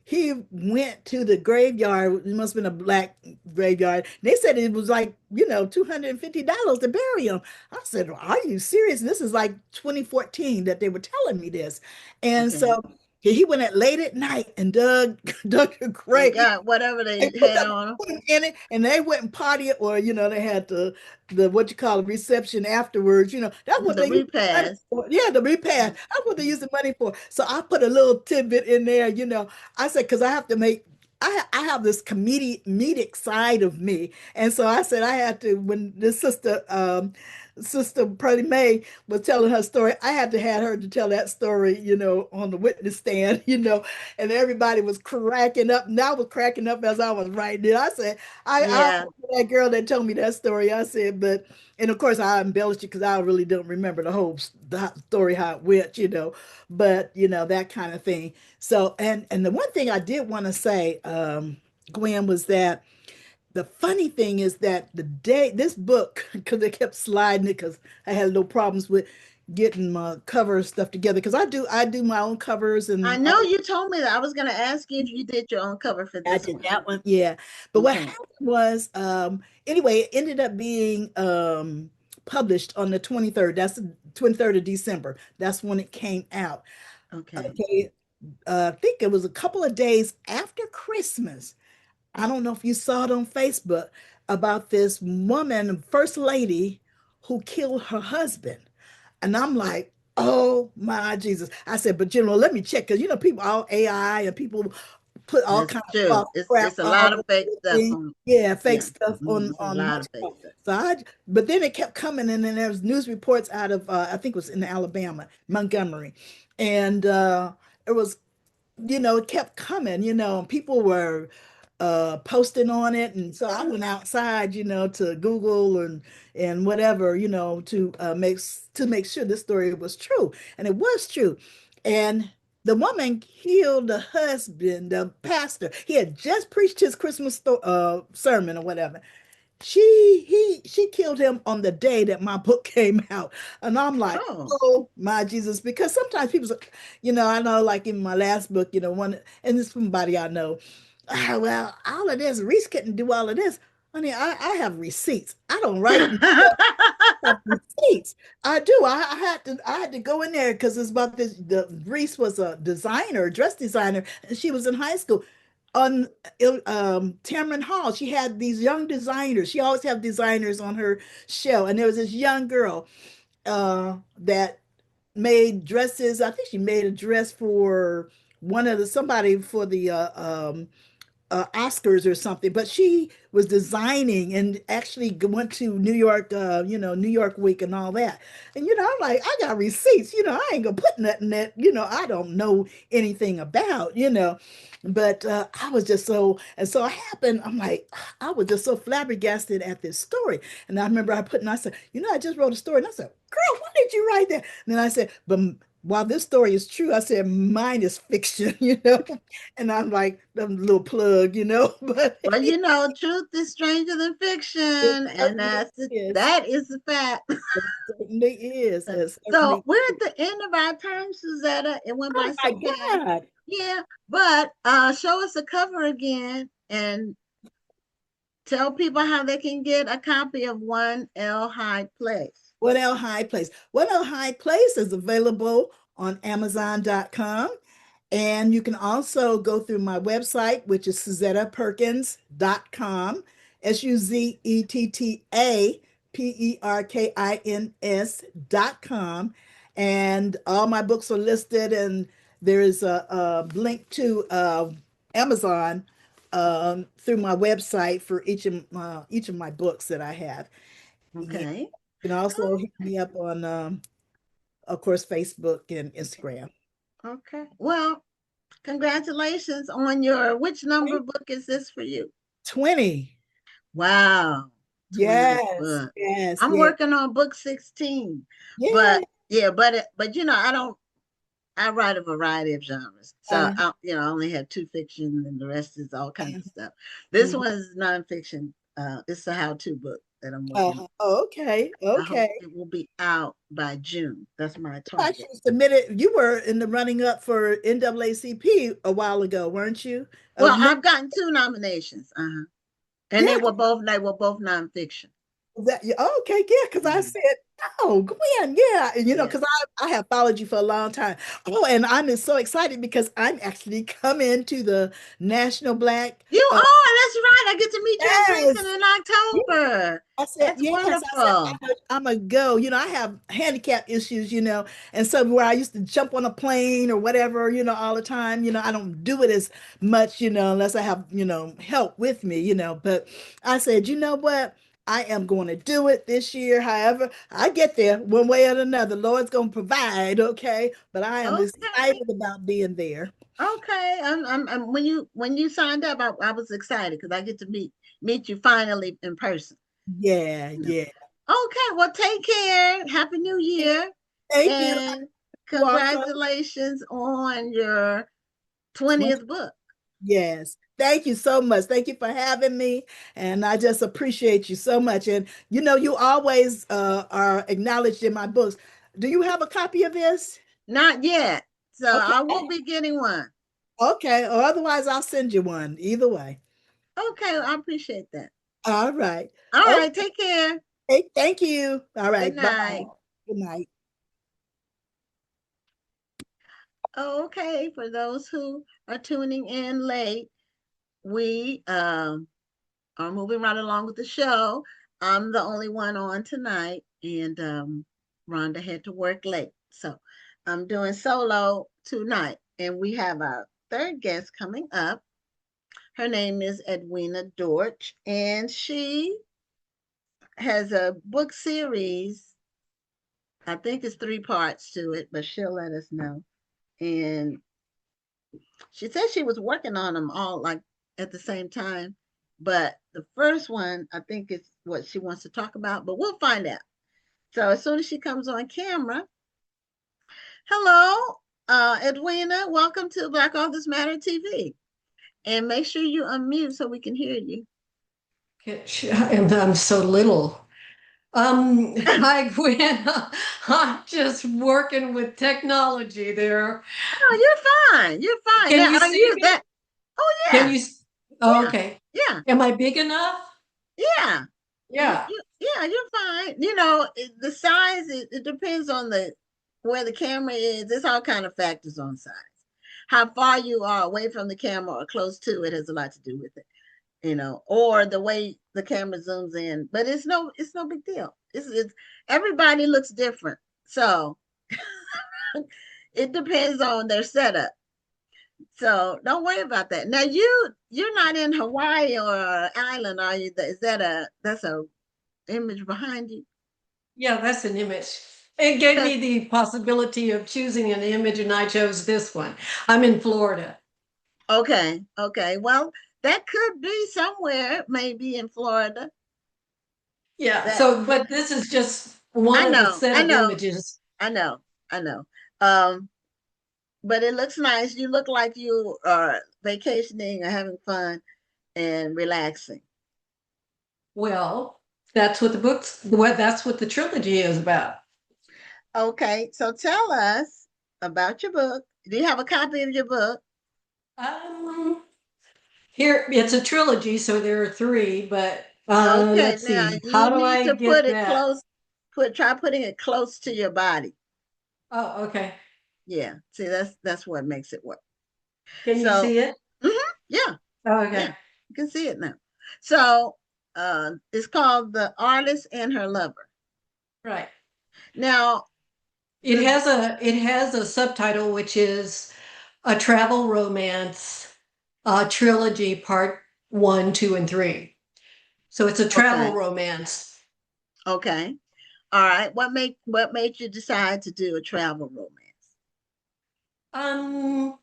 he went to the graveyard. It must have been a black graveyard. They said it was like, $250 to bury him. I said, "Are you serious?" And this is like 2014 that they were telling me this. And Okay. so he went at late at night and dug the They grave. got whatever they They put had that on them. in it, and they went and partied, or they had the what you call a reception afterwards. That's what The they used the money repast. for. Yeah, the repast. That's what they used the money for. So I put a little tidbit in there. I said, because I have to make. I have this comedic side of me, and so I said I had to, when this sister Pearlie Mae was telling her story, I had to have her to tell that story, on the witness stand, and everybody was cracking up. And I was cracking up as I was writing it. I said, I Yeah. that girl that told me that story. I said, and of course I embellished it because I really don't remember the whole story, how it went, but that kind of thing. So, and the one thing I did want to say, Gwen, was that the funny thing is that the day this book, because they kept sliding it, because I had no problems with getting my cover stuff together, because I do my own covers I and know you told me that. I was going to ask you if you did your own cover for I this did one. that one. Yeah. But what Okay. happened was, anyway, it ended up being published on the 23rd. That's the 23rd of December. That's when it came out. Okay. Okay. I think it was a couple of days after Christmas. I don't know if you saw it on Facebook about this woman, first lady, who killed her husband. And I'm like, "Oh my Jesus." I said, "But let me check." Because people, all AI, and people put all That's kind of true. false It's crap a all lot of over fake stuff everything. on. Yeah, fake Yeah. stuff on It's a lot what of you fake call. stuff. But then it kept coming, and then there was news reports out of I think it was in Alabama, Montgomery, and it was, it kept coming, and people were posting on it. And so I went outside, to Google and whatever, to make sure this story was true. And it was true. And the woman killed the husband, the pastor. He had just preached his Christmas sermon or whatever. She killed him on the day that my book came out. And I'm like, Oh. "Oh my Jesus." Because sometimes people say, I know, like in my last book, one, and this somebody I know, well, all of this, Reese couldn't do all of this. Honey, I have receipts. I don't write have receipts. I do. I had to go in there because it's about this. The Reese was a designer, dress designer, and she was in high school. On Tamron Hall, she had these young designers. She always had designers on her show, and there was this young girl that made dresses. I think she made a dress for somebody for the Oscars or something, but she was designing and actually went to New York, New York Week and all that. And, I'm like, I got receipts, I ain't gonna put nothing that, I don't know anything about, but I was just and so it happened. I'm like, I was just so flabbergasted at this story. And I remember I said, I just wrote a story. And I said, "Girl, why did you write that?" And then I said, "But while this story is true," I said, "mine is fiction," And I'm like, a little plug, but Well, truth is stranger than fiction, it and certainly is. that is the fact. It certainly is. It So certainly we're is. at the end of our time, Suzetta. It went Oh by my so fast. God. Yeah, but show us the cover again and tell people how they can get a copy of One L High Place. What L High Place? What L High Place is available on Amazon.com. And you can also go through my website, which is SuzettaPerkins.com, SuzettaPerkins.com. And all my books are listed, and there is a link to Amazon through my website for each of my books that I have. Yeah. Okay. You can also hit me up on, of course, Facebook and Instagram. Okay. Well, congratulations on which number book is this for you? 20. Wow. 20th Yes, book. yes, I'm yes. working on book 16. Yeah. But yeah, but I write a variety of genres. So I only have two fiction and the rest is all kinds of stuff. This one is nonfiction. It's a how-to book that I'm working on. Okay, I hope okay. it will be out by June. That's my You target. actually submitted, you were in the running up for NAACP a while ago, weren't you? Well, I've gotten 2 nominations. And Yeah, they were both nonfiction. okay, yeah, because I said, oh, Gwen, yeah, and Yeah. because I have followed you for a long time. Oh, and I'm so excited because I'm actually coming to the National Black. You are, that's right. I get to meet you in Yes. person in October. I said, That's yes. wonderful. I said, I'm a go. I have handicap issues, and so where I used to jump on a plane or whatever, all the time, I don't do it as much, unless I have, help with me, but I said, you know what? I am going to do it this year. However, I get there one way or another. Lord's going to provide, okay? But I am Okay. excited about being there. Okay. When you signed up, I was excited because I get to meet you finally in person. Yeah, Yeah. yeah. Okay. Well, take care. Happy New Year. Thank you. And Welcome. congratulations on your 20th book. Yes. Thank you so much. Thank you for having me. And I just appreciate you so much. And you always are acknowledged in my books. Do you have a copy of this? Not yet. So Okay. I will be getting one. Okay. Or otherwise, I'll send you one. Either way. Okay. I appreciate that. All right. All Okay. right. Take care. Hey, thank you. All right. Good Bye. night. Good night. Okay. For those who are tuning in late, we are moving right along with the show. I'm the only one on tonight, and Rhonda had to work late. So I'm doing solo tonight, and we have our third guest coming up. Her name is Edwina Dorch, and she has a book series. I think it's 3 parts to it, but she'll let us know. And she said she was working on them all like at the same time, but the first one I think is what she wants to talk about, but we'll find out. So as soon as she comes on camera, hello, Edwina, welcome to Black Authors Matter TV. And make sure you unmute so we can hear you. And I'm so little. Hi, Gwen. I'm just working with technology there. Oh, you're fine. You're fine. Can Now, you are see you me? that? Oh, yeah. Can you? Oh, Yeah. okay. Yeah. Am I big enough? Yeah. Yeah. Yeah, you're fine. The size, it depends on where the camera is. There's all kind of factors on size. How far you are away from the camera or close to it has a lot to do with it, or the way the camera zooms in. But it's no big deal. It's everybody looks different. So it depends on their setup. So don't worry about that. Now you're not in Hawaii or an island, are you? That's a image behind you? Yeah, that's an image. It gave me the possibility of choosing an image, and I chose this one. I'm in Florida. Okay. Well, that could be somewhere, maybe in Florida. Yeah. But this is just one of the set of images. I know. But it looks nice. You look like you are vacationing or having fun and relaxing. Well, that's what that's what the trilogy is about. Okay, so tell us about your book. Do you have a copy of your book? Here it's a trilogy, so there are 3, but Okay, let's now see. How you do need I to get put it that? close. Try putting it close to your body. Oh, okay. Yeah, see, that's what makes it work. Can you see it? Yeah. Oh, okay. Yeah, you can see it now. So it's called The Artist and Her Lover. Right. Now it has a subtitle which is a travel romance trilogy, part 1, 2, and 3. So it's a travel Okay. romance. Okay. All right. What made you decide to do a travel romance? Um,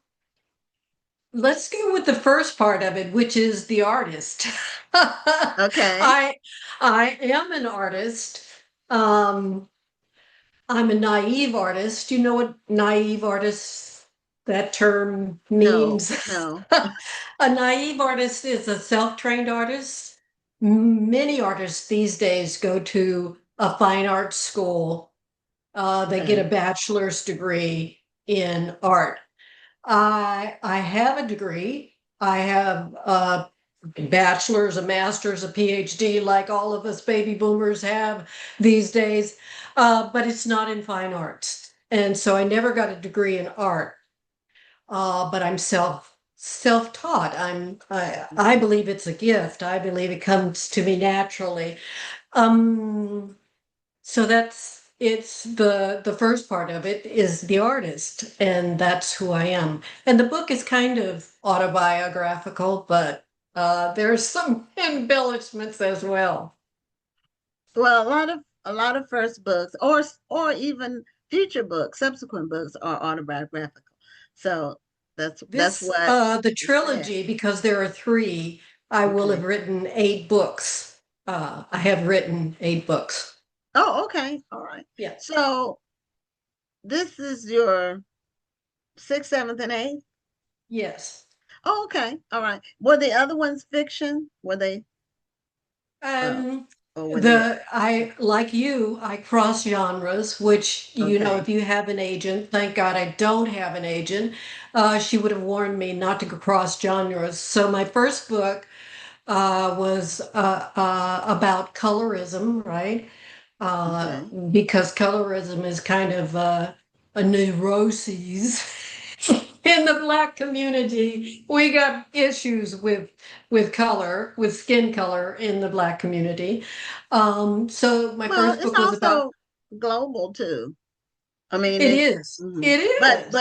let's go with the first part of it, which is the artist. Okay. I am an artist. Um, I'm a naive artist. You know what naive artist, that term No, means? no. A naive artist is a self-trained artist. Many artists these days go to a fine arts school. They get Okay. a bachelor's degree in art. I have a degree. I have a bachelor's, a master's, a PhD, like all of us baby boomers have these days, but it's not in fine arts. And so I never got a degree in art, but I'm self-taught. I Mhm. believe it's a gift. I believe it comes to me naturally. Um, so it's the first part of it is the artist, and that's who I am. And the book is kind of autobiographical, but there's some embellishments as well. Well, a lot of first books, or even future books, subsequent books are autobiographical. So that's This what the it said. trilogy, because there are three, I will have Okay. written 8 books. I have written 8 books. Oh, okay. All right. Yeah. So this is your sixth, seventh, and eighth. Yes. Oh, okay. All right. Were the other ones fiction? Were they, uh, Um, or were they? I like you, I cross genres, which, Okay. if you have an agent, thank God I don't have an agent. She would have warned me not to cross genres. So my first book was about colorism, right? Uh, Okay. because colorism is kind of a neuroses in the Black community. We got issues with color, with skin color in the Black community. So my Well, first it's book was about also global too. I mean, it it. is. Mhm. It But is.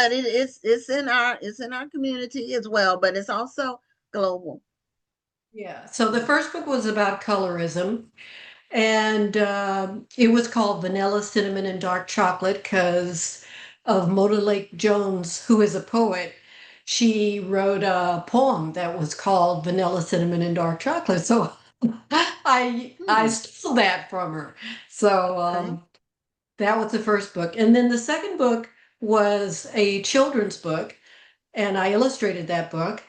it's in our community as well, but it's also global. Yeah. So the first book was about colorism. And it was called Vanilla, Cinnamon, and Dark Chocolate because of Mona Lake Jones, who is a poet. She wrote a poem that was called Vanilla, Cinnamon, and Dark Chocolate. So I Hmm. stole that from her. So Okay. that was the first book. And then the second book was a children's book, and I illustrated that book.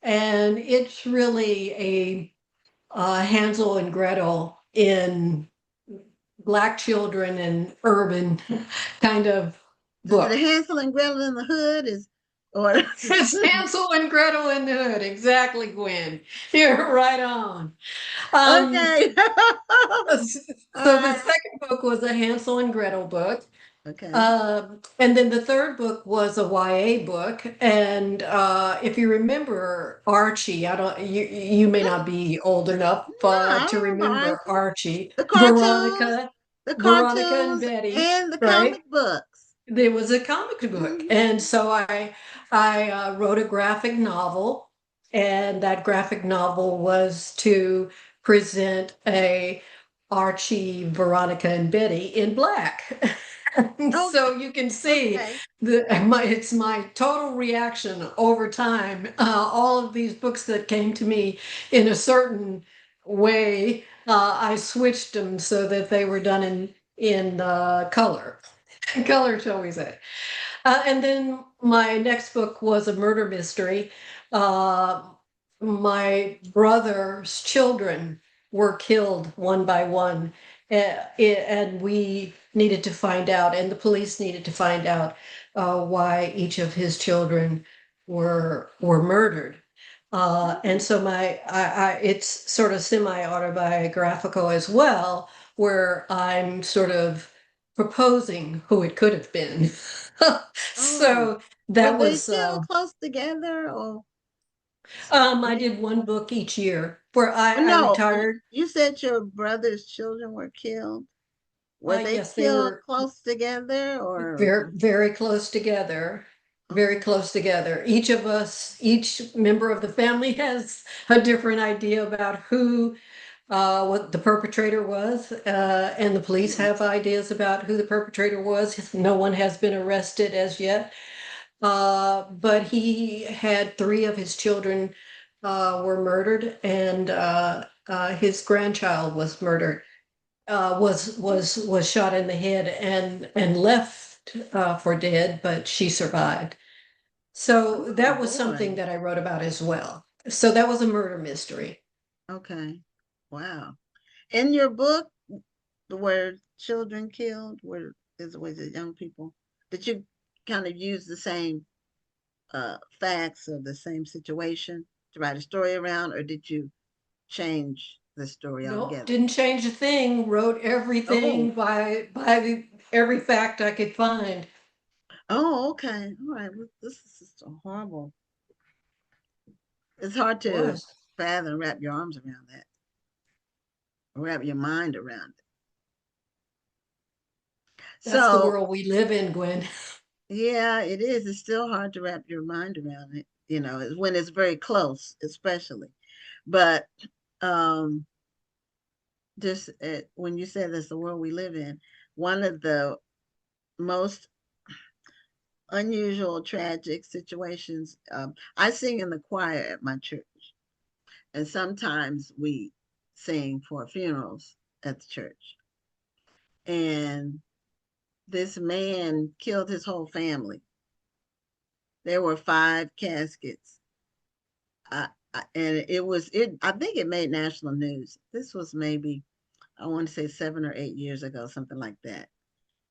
And it's really a Hansel and Gretel in Black children and urban kind of Is it a book. Hansel and Gretel in the Hood? Is or It's Hansel and Gretel in the Hood. Exactly, Gwen. You're right on. Um, okay. All so the right. second book was a Hansel and Gretel book. Okay. And then the third book was a YA book. And if you remember Archie, I don't you may not be old enough No, I to remember remember Archie. Archie, The cartoons, Veronica, the Veronica and cartoons, Betty, and the right? comic books. There was a comic book, and Hmm. so I wrote a graphic novel, and that graphic novel was to present a Archie, Veronica, and Betty in black. Okay. So you can see Okay. it's my total reaction over time. All of these books that came to me in a certain way, I switched them so that they were done in color. Color, shall we say. And then my next book was a murder mystery. Uh, my brother's children were killed one by one, and we needed to find out, and the police needed to find out why each of his children were murdered. And so it's sort of semi-autobiographical as well, where I'm sort of proposing who it could have been. Oh, So were that they was still close together or? I did one book each year where I No, retired. you said your brother's children were killed. Were they Yes, they killed were close together or? very, very close together. very close together. Each of us, each member of the family has a different idea about who what the perpetrator was, and the police have ideas about who the perpetrator was. No one has been arrested as yet, but he had three of his children were murdered, and his grandchild was murdered, was shot in the head and left for dead, but she survived. So Oh that was something boy. that I wrote about as well. So that was a murder mystery. Okay. Wow. In your book, were children killed? Was it young people? Did you kind of use the same facts of the same situation to write a story around, or did you change the story Nope, altogether? didn't change a thing. Wrote everything Oh, by every fact I could find. oh, okay. All right. Well, this is just a horrible. It's hard It to was. fathom, wrap your arms around that, wrap your mind around it. That's the So, world we live in, Gwen. yeah, it is. It's still hard to wrap your mind around it, when it's very close, especially. But um, just when you said that's the world we live in, one of the most unusual, tragic situations. I sing in the choir at my church, and sometimes we sing for funerals at the church. And this man killed his whole family. There were five caskets. And I think it made national news. This was maybe, I want to say 7 or 8 years ago, something like that.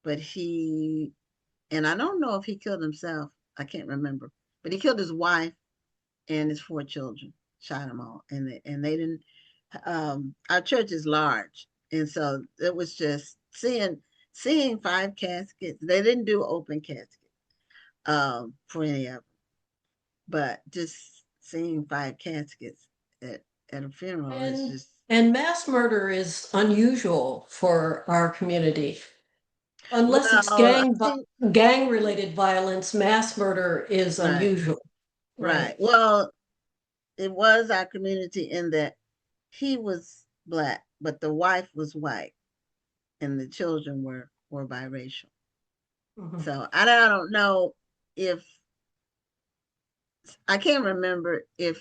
But and I don't know if he killed himself. I can't remember. But he killed his wife and his four children, shot them all. And they didn't, our church is large. And so it was just seeing five caskets. They didn't do open casket for any of them, but just seeing five caskets at a funeral is And just, and mass murder is unusual for our community. Unless it's well, I think, gang related violence, mass murder is right, unusual. right. Right. Well, it was our community in that he was black, but the wife was white and the children were biracial. Mhm. So I don't know if I can't remember if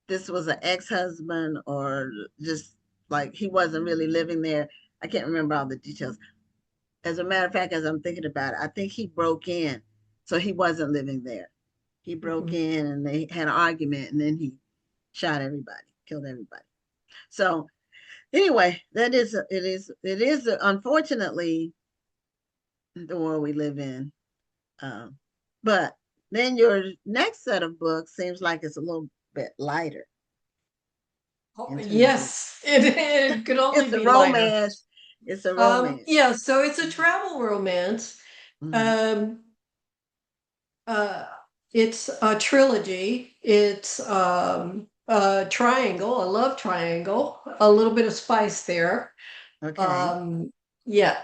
this was an ex-husband or just like he wasn't really living there. I can't remember all the details. As a matter of fact, as I'm thinking about it, I think he broke in, so he wasn't living there. He broke Mhm. in and they had an argument, and then he shot everybody, killed everybody. So anyway, it is unfortunately the world we live in. Um, but then your next set of books seems like it's a little bit lighter Oh, in terms of yes, it could only it's a be lighter. romance. It's a romance. Yeah, so it's a travel romance. Mhm. Um, uh, it's a trilogy. It's a triangle, a love triangle, a little bit of spice there. Okay. Um, yeah.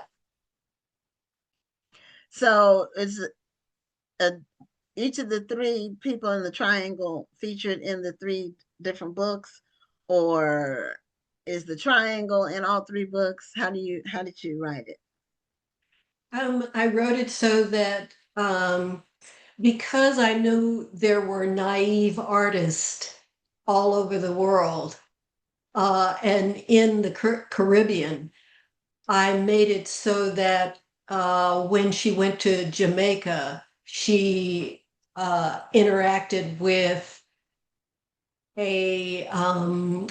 So is a, each of the three people in the triangle featured in the three different books, or is the triangle in all three books? How did you write it? I wrote it so that because I knew there were naive artists all over the world and in the Caribbean, I made it so that when she went to Jamaica, she interacted with a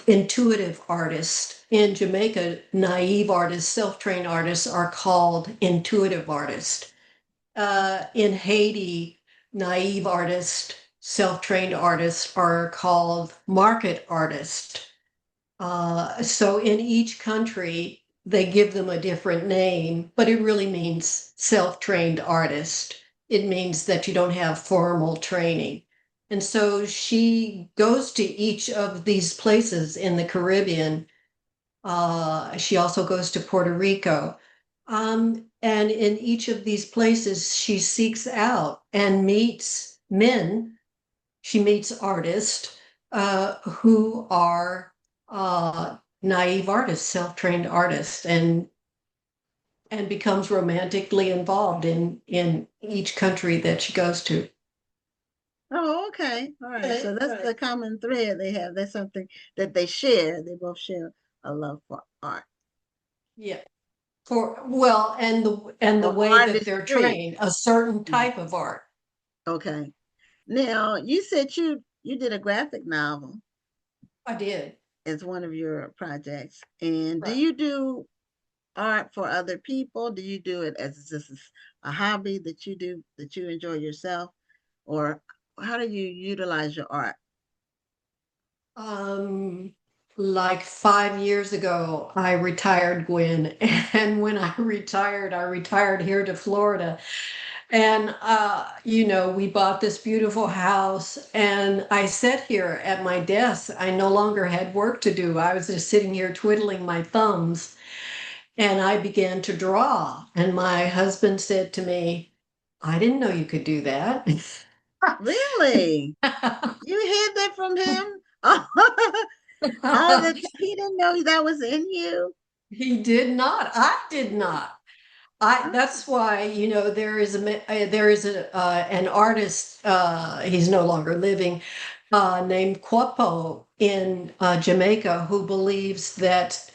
intuitive artist. In Jamaica, naive artists, self-trained artists are called intuitive artists. In Haiti, naive artists, self-trained artists are called market artists. So in each country, they give them a different name, but it really means self-trained artist. It means that you don't have formal training. And so she goes to each of these places in the Caribbean. She also goes to Puerto Rico. And in each of these places, she seeks out and meets men. She meets artists who are naive artists, self-trained artists, and becomes romantically involved in each country that she goes to. Oh, okay. All right. So that's the common thread they have. That's something that they share. They both share a love for art. Yeah. And the Or way that they're artistry. trained, a certain type of art. Okay. Now, you said you did a graphic novel I did. as one of your projects. And do Right. you do art for other people? Do you do it as just a hobby that you do that you enjoy yourself? Or how do you utilize your art? Like 5 years ago, I retired, Gwen, and when I retired here to Florida. And we bought this beautiful house, and I sat here at my desk. I no longer had work to do. I was just sitting here twiddling my thumbs, and I began to draw. And my husband said to me, "I didn't know you could do that." Really? You heard that from him? Oh, that he didn't know that was in you. He did not. I did not. Oh, That's why, there is an artist, he's no longer living, named Kwapo in Jamaica, who believes that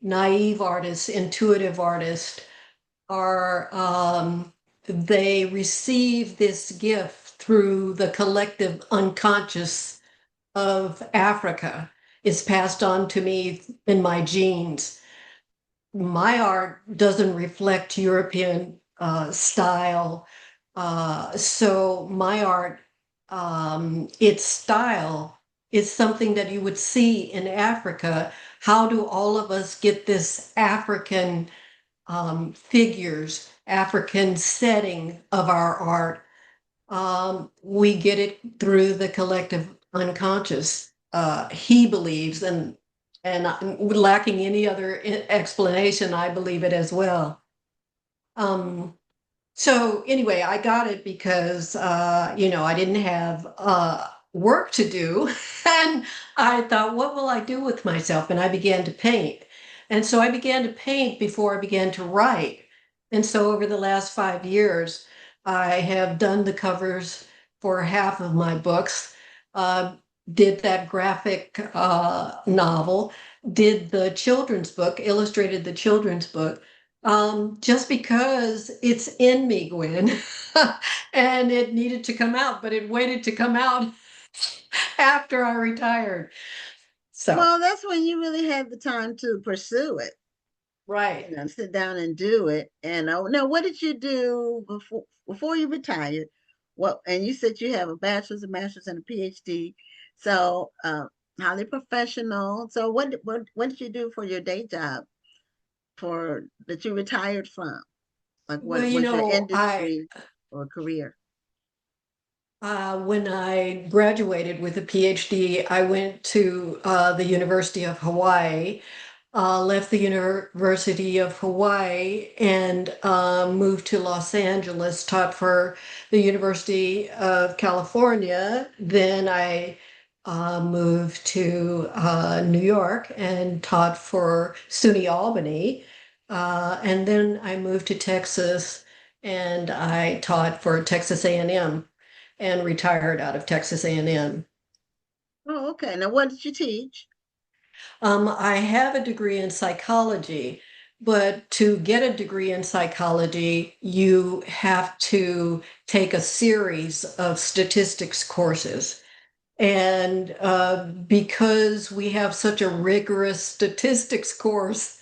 naive artists, intuitive artists are, they receive this gift through the collective unconscious of Africa. It's passed on to me in my genes. My art doesn't reflect European style. So my art, its style is something that you would see in Africa. How do all of us get this African figures, African setting of our art? We get it through the collective unconscious. He believes, and lacking any other explanation, I believe it as well. So anyway, I got it because I didn't have work to do, and I thought, what will I do with myself? And I began to paint, and so I began to paint before I began to write. And so over the last 5 years, I have done the covers for half of my books, uh, did that graphic novel, did the children's book, illustrated the children's book, just because it's in me, Gwen, and it needed to come out, but it waited to come out after I retired. So, well, that's when you really had the time to pursue it. right. Sit down and do it. And now, what did you do before you retired? What? And you said you have a bachelor's, a master's, and a PhD. So highly professional. So what did you do for your day job for that you retired from? Like Well, what was your industry or career? When I graduated with a PhD, I went to the University of Hawaii, left the University of Hawaii and moved to Los Angeles, taught for the University of California. Then I moved to New York and taught for SUNY Albany. And then I moved to Texas and I taught for Texas A&M and retired out of Texas A&M. Oh, okay. Now, what did you teach? I have a degree in psychology, but to get a degree in psychology, you have to take a series of statistics courses. And because we have such a rigorous statistics course,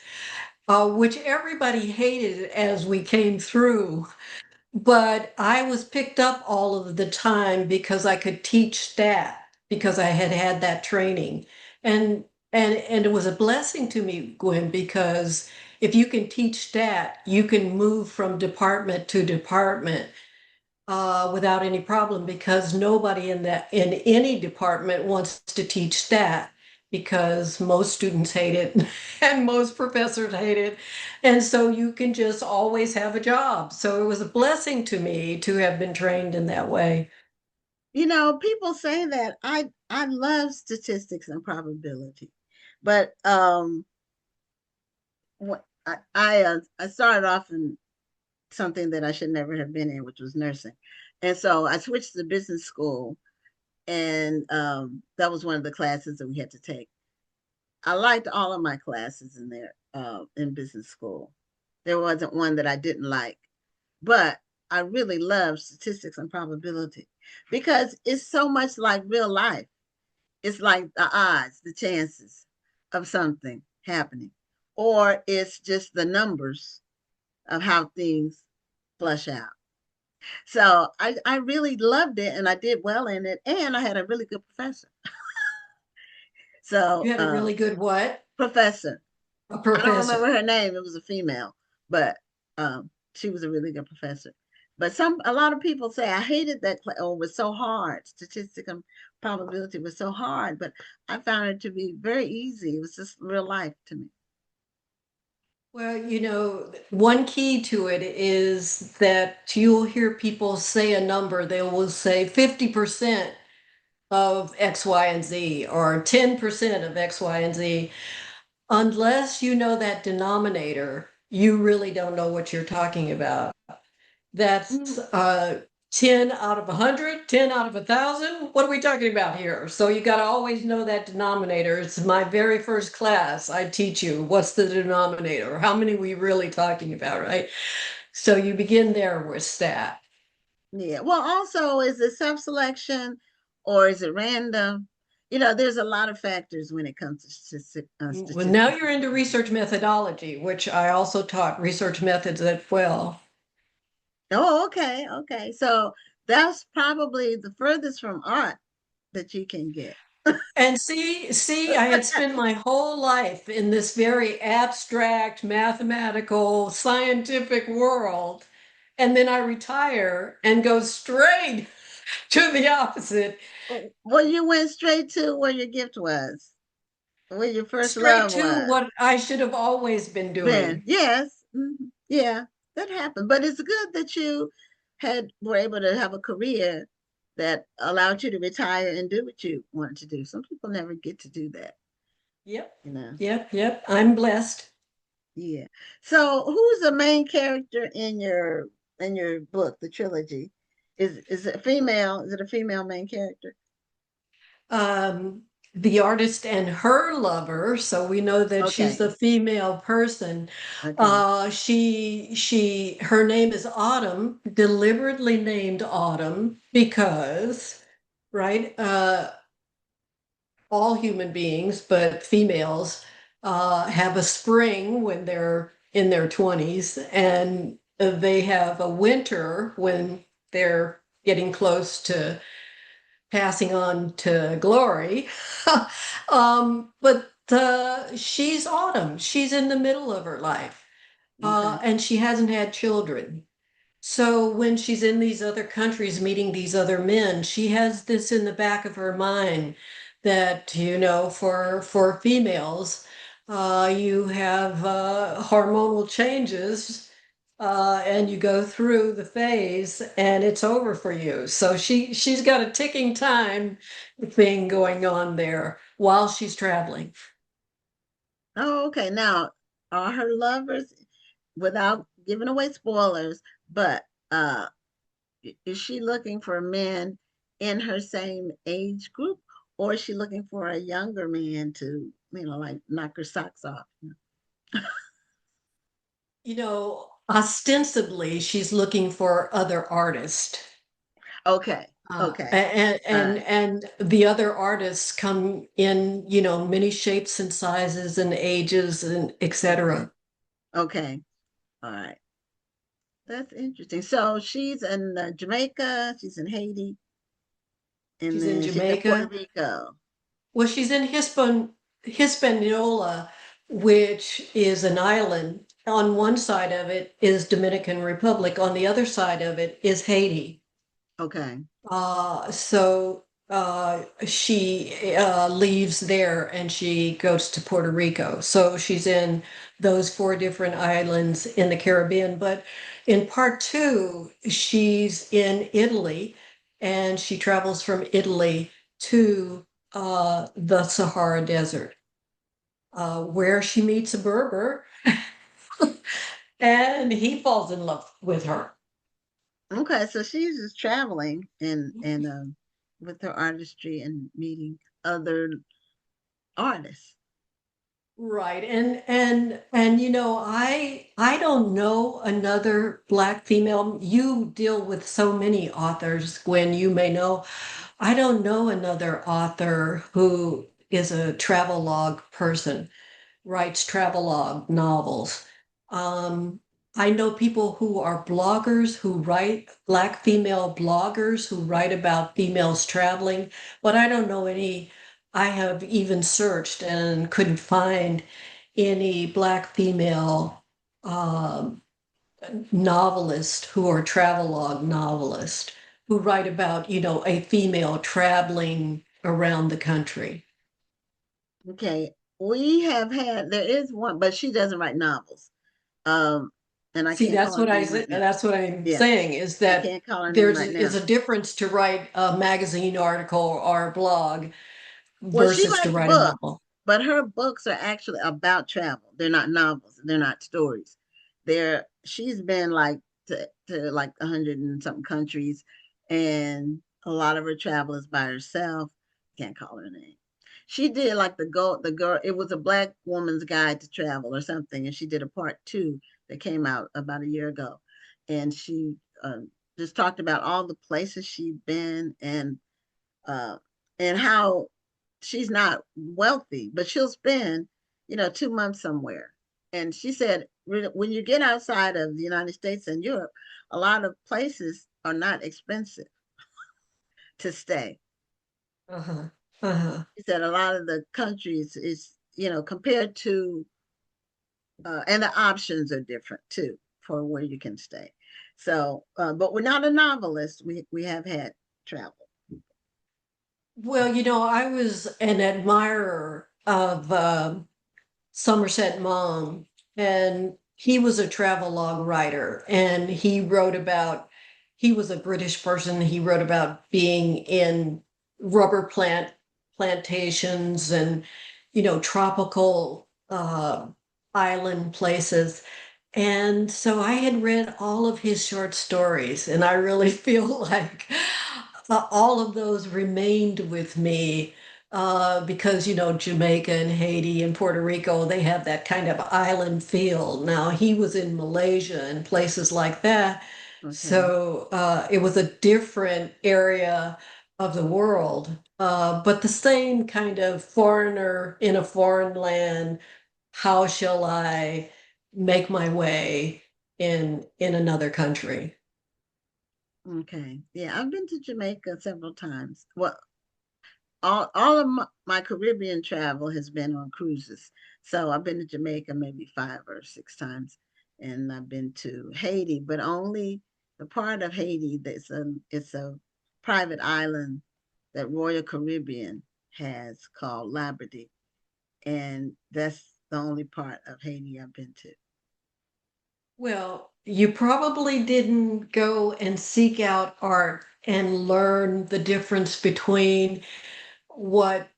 which everybody hated as we came through, but I was picked up all of the time because I could teach stat because I had had that training. And and it was a blessing to me, Gwen, because if you can teach stat, you can move from department to department without any problem because nobody in any department wants to teach stat. because most students hate it and most professors hate it. And so you can just always have a job. So it was a blessing to me to have been trained in that way. People say that I love statistics and probability, but I started off in something that I should never have been in, which was nursing, and so I switched to business school, and that was one of the classes that we had to take. I liked all of my classes in there in business school. There wasn't one that I didn't like, but I really love statistics and probability because it's so much like real life. It's like the odds, the chances of something happening, or it's just the numbers of how things flush out. So I really loved it and I did well in it, and I had a really good professor. So You had a really good what? professor. A I don't professor. remember her name. It was a female, but she was a really good professor. But a lot of people say I hated that class. Oh, it was so hard. Statistics and probability was so hard, but I found it to be very easy. It was just real life to me. Well, one key to it is that you'll hear people say a number. They will say 50% of X, Y, and Z, or 10% of X, Y, and Z. Unless you know that denominator, you really don't know what you're talking about. That's Mm, 10 out of 100, 10 out of 1,000. What are we talking about here? So you got to always know that denominator. It's my very first class. I teach you what's the denominator, how many we really talking about, right? So you begin there with that. yeah. Well, also, is it self-selection or is it random? There's a lot of factors when it comes to Well, now statistics. you're into research methodology, which I also taught research methods at well. Oh, okay, okay. So that's probably the furthest from art that you can get. And see, I had spent my whole life in this very abstract, mathematical, scientific world. And then I retire and go straight to the opposite, Well, you went straight to where your gift was, where your first straight love to was. what I should have always been Ben, doing. yes, yeah, that happened. But it's good that you were able to have a career that allowed you to retire and do what you wanted to do. Some people never get to do that, Yep, you know. yep. I'm blessed. Yeah. So, who's the main character in your book, the trilogy? Is it female? Is it a female main character? um, the artist and her lover, so we know that she's Okay. the female person. Okay. Her name is Autumn, deliberately named Autumn because, right, all human beings, but females, have a spring when they're in their 20s, and they have a winter when they're getting close to passing on to glory. But she's Autumn. She's in the middle of her life, Okay. and she hasn't had children. So when she's in these other countries meeting these other men, she has this in the back of her mind that, for females, you have hormonal changes, and you go through the phase and it's over for you. So she's got a ticking time thing going on there while she's traveling. Oh, okay. Now, are her lovers, without giving away spoilers, but is she looking for men in her same age group, or is she looking for a younger man to, like knock her socks off? Ostensibly she's looking for other artists. Okay. Uh, Okay. and All and right. and the other artists come in, many shapes and sizes and ages and Okay. etc. Okay. All right. That's interesting. So she's in Jamaica, she's in Haiti, and She's in then she's in Puerto Jamaica. Rico. Well, she's in Hispaniola, which is an island. On one side of it is Dominican Republic. On the other side of it is Haiti. Okay. So she leaves there and she goes to Puerto Rico. So she's in those 4 different islands in the Caribbean. But in part 2, she's in Italy and she travels from Italy to the Sahara Desert, where she meets a Berber and he falls in love with her. Okay, so she's just traveling and with her artistry and meeting other artists. Right. And I don't know another Black female. You deal with so many authors, Gwen, you may know. I don't know another author who is a travelogue person, writes travelogue novels. Um, I know people who are bloggers who write, Black female bloggers who write about females traveling, but I don't know any. I have even searched and couldn't find any Black female um, novelist who are travelogue novelist who write about, a female traveling around the country. Okay, we have had there is one, but she doesn't write novels. Um, and I See, can't call that's her what I name said. right now. That's what I'm Yeah, saying is I that can't call her name there's right now. is a difference to write a magazine article or a blog Well, she versus to writes write a books, novel. but her books are actually about travel. They're not novels. They're not stories. She's been like to like 100 and something countries, and a lot of her travel is by herself. Can't call her name. She did like the girl. It was a Black woman's guide to travel or something, and she did a part 2 that came out about a year ago, and she just talked about all the places she'd been uh, and how she's not wealthy, but she'll spend, 2 months somewhere. And she said, when you get outside of the United States and Europe, a lot of places are not expensive to stay. Uh-huh. Uh-huh. She said a lot of the countries is, compared to, and the options are different too for where you can stay. So, but we're not a novelist. We have had travel. Well, I was an admirer of Somerset Maugham, and he was a travelogue writer, and he was a British person. He wrote about being in rubber plantations and, tropical island places. And so I had read all of his short stories, and I really feel like all of those remained with me because Jamaica and Haiti and Puerto Rico, they have that kind of island feel. Now he was in Malaysia and places like that, Okay. so it was a different area of the world, but the same kind of foreigner in a foreign land. How shall I make my way in another country? Okay. Yeah, I've been to Jamaica several times. Well, all of my Caribbean travel has been on cruises. So I've been to Jamaica maybe 5 or 6 times, and I've been to Haiti, but only the part of Haiti that's it's a private island that Royal Caribbean has called Labadee, and that's the only part of Haiti I've been to. Well, you probably didn't go and seek out art and learn the difference between what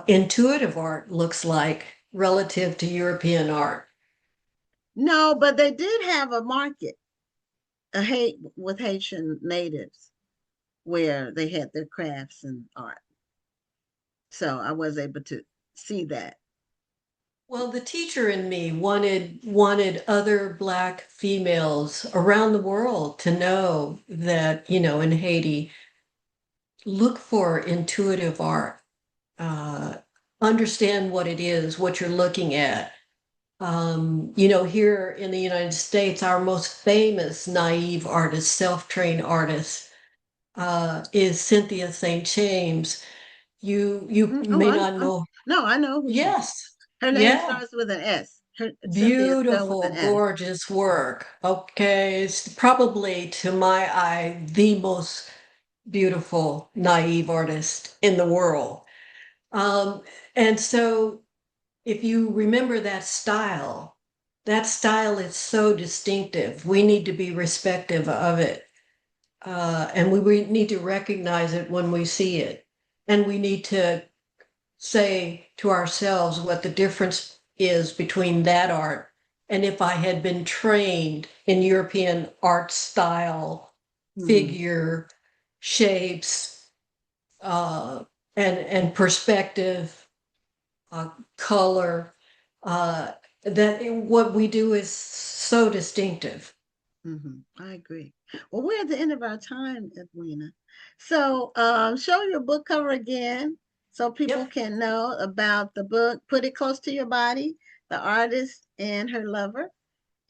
intuitive art looks like relative to European art. No, but they did have a market, a hate with Haitian natives where they had their crafts and art. So I was able to see that. Well, the teacher in me wanted other Black females around the world to know that, in Haiti, look for intuitive art, uh, understand what it is, what you're looking at. Here in the United States, our most famous naive artist, self-trained artist, is Cynthia St. James. You Oh, may not know. no, I know who she is. Yes, Her name yeah, starts with an S. Cynthia is spelled with beautiful, an S. gorgeous work. Okay, it's probably to my eye the most beautiful, naive artist in the world. Um, and so if you remember that style is so distinctive. We need to be respective of it. And we need to recognize it when we see it. And we need to say to ourselves what the difference is between that art and if I had been trained in European art style, figure, shapes, uh, and perspective, color, uh, that what we do is so distinctive. I agree. Well, we're at the end of our time, Edwina. So show your book cover again so people Yep. can know about the book. Put it close to your body, the artist and her lover.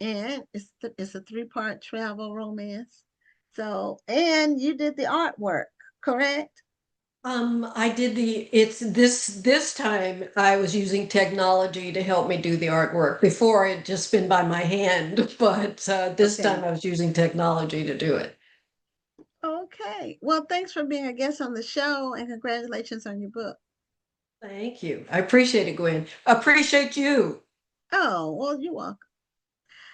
And it's a three-part travel romance. So, and you did the artwork, correct? I did it's this time I was using technology to help me do the artwork. Before it just been by my hand, but this Okay. time I was using technology to do it. Okay. Well, thanks for being a guest on the show and congratulations on your book. Thank you. I appreciate it, Gwen. Appreciate you. Oh, well, you're welcome.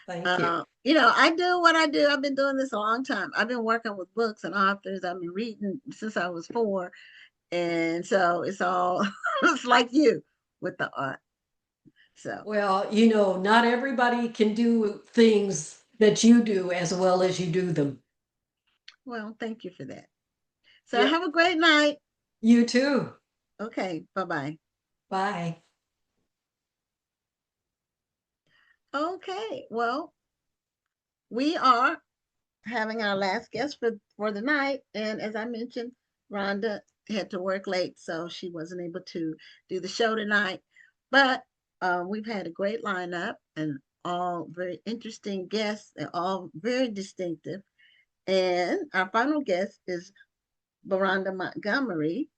Thank you. I do what I do. I've been doing this a long time. I've been working with books and authors. I've been reading since I was 4. And so it's all, it's like you with the art. So, Well, not everybody can do things that you do as well as you do them. well, thank you for that. So Yep. have a great night. You too. Okay. Bye-bye. Bye. Okay. Well, we are having our last guest for the night. And as I mentioned, Rhonda had to work late, so she wasn't able to do the show tonight. But we've had a great lineup and all very interesting guests and all very distinctive. And our final guest is Beronda Montgomery.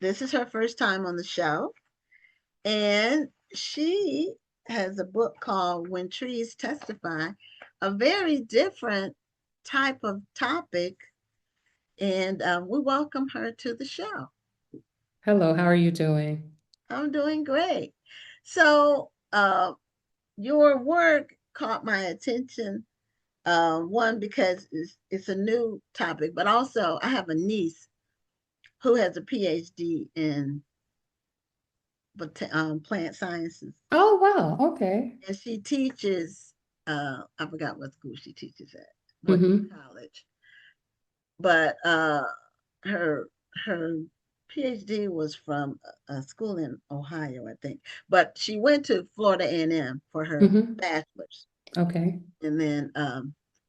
This is her first time on the show. And she has a book called When Trees Testify, a very different type of topic. And we welcome her to the show. Hello, how are you doing? I'm doing great. So, your work caught my attention. One, because it's a new topic, but also I have a niece who has a PhD in plant sciences. Oh, wow. Okay. And she teaches, I forgot what school she teaches at, what Mm-hmm. college. But her her PhD was from a school in Ohio, I think. But she went to Florida A&M for her Mm-hmm. bachelor's. Okay. And then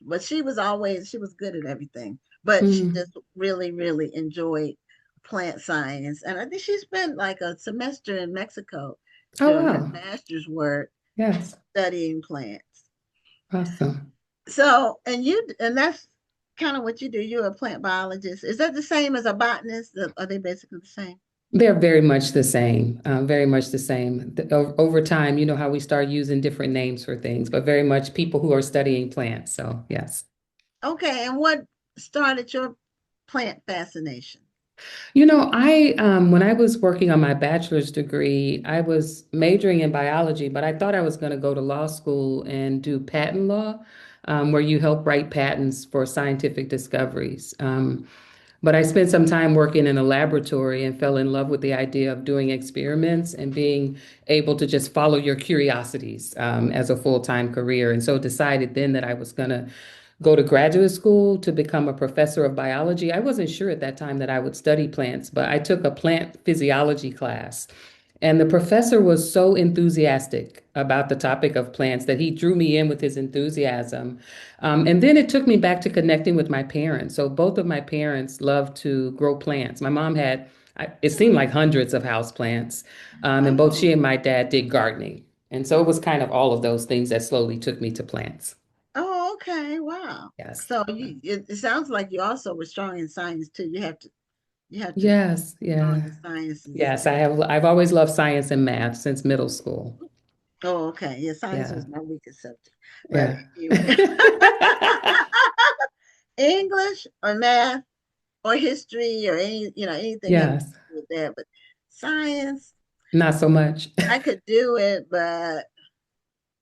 but she was good at everything. But she Mm. just really, really enjoyed plant science. And I think she spent like a semester in Mexico Oh, doing her wow. master's work Yes. studying plants. Awesome. So, and that's kind of what you do. You're a plant biologist. Is that the same as a botanist? Are they basically the same? They're very much the same, very much the same. Over time, you know how we start using different names for things, but very much people who are studying plants. So, yes. Okay, and what started your plant fascination? When I was working on my bachelor's degree, I was majoring in biology, but I thought I was going to go to law school and do patent law, where you help write patents for scientific discoveries. But I spent some time working in a laboratory and fell in love with the idea of doing experiments and being able to just follow your curiosities, as a full-time career. And so decided then that I was going to go to graduate school to become a professor of biology. I wasn't sure at that time that I would study plants, but I took a plant physiology class. And the professor was so enthusiastic about the topic of plants that he drew me in with his enthusiasm. And then it took me back to connecting with my parents. So both of my parents loved to grow plants. My mom had, it seemed like hundreds of house plants. And both she Oh, and my dad did gardening. And so it was kind of all of those things that slowly took me to plants. oh, okay, wow. Yes. So it sounds like you also were strong in science too. You have to be Yes. strong Yeah. in sciences. Yes. I've always loved science and math since middle school. Oh, okay. Yeah, science Yeah. was my weakest subject. But Yeah. anyway. English or math or history or anything having to Yes, do with that. But science, not so much. I could do it, but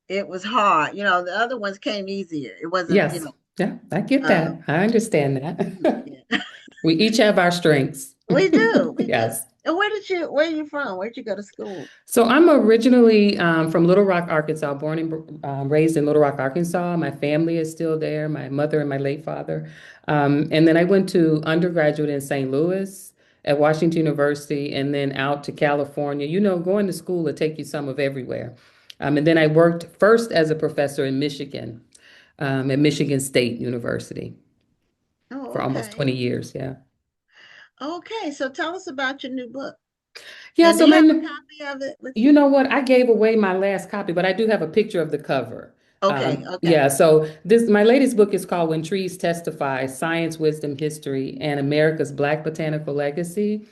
it was hard. The other ones came easier. It wasn't, Yes, yeah, I get that. um, I understand that. yeah. We each have our strengths. We do, we do. Yes. And where are you from? Where'd you go to school? So I'm originally from Little Rock, Arkansas, born and raised in Little Rock, Arkansas. My family is still there, my mother and my late father. And then I went to undergraduate in St. Louis at Washington University and then out to California. Going to school will take you some of everywhere. And then I worked first as a professor in Michigan, at Michigan State University Oh, for almost okay. 20 years. Yeah. Okay, so tell us about your new book. Yeah, And do so you have a copy of it with you you? know what? I gave away my last copy, but I do have a picture of the cover. Okay, okay. Yeah, so my latest book is called When Trees Testify: Science, Wisdom, History, and America's Black Botanical Legacy.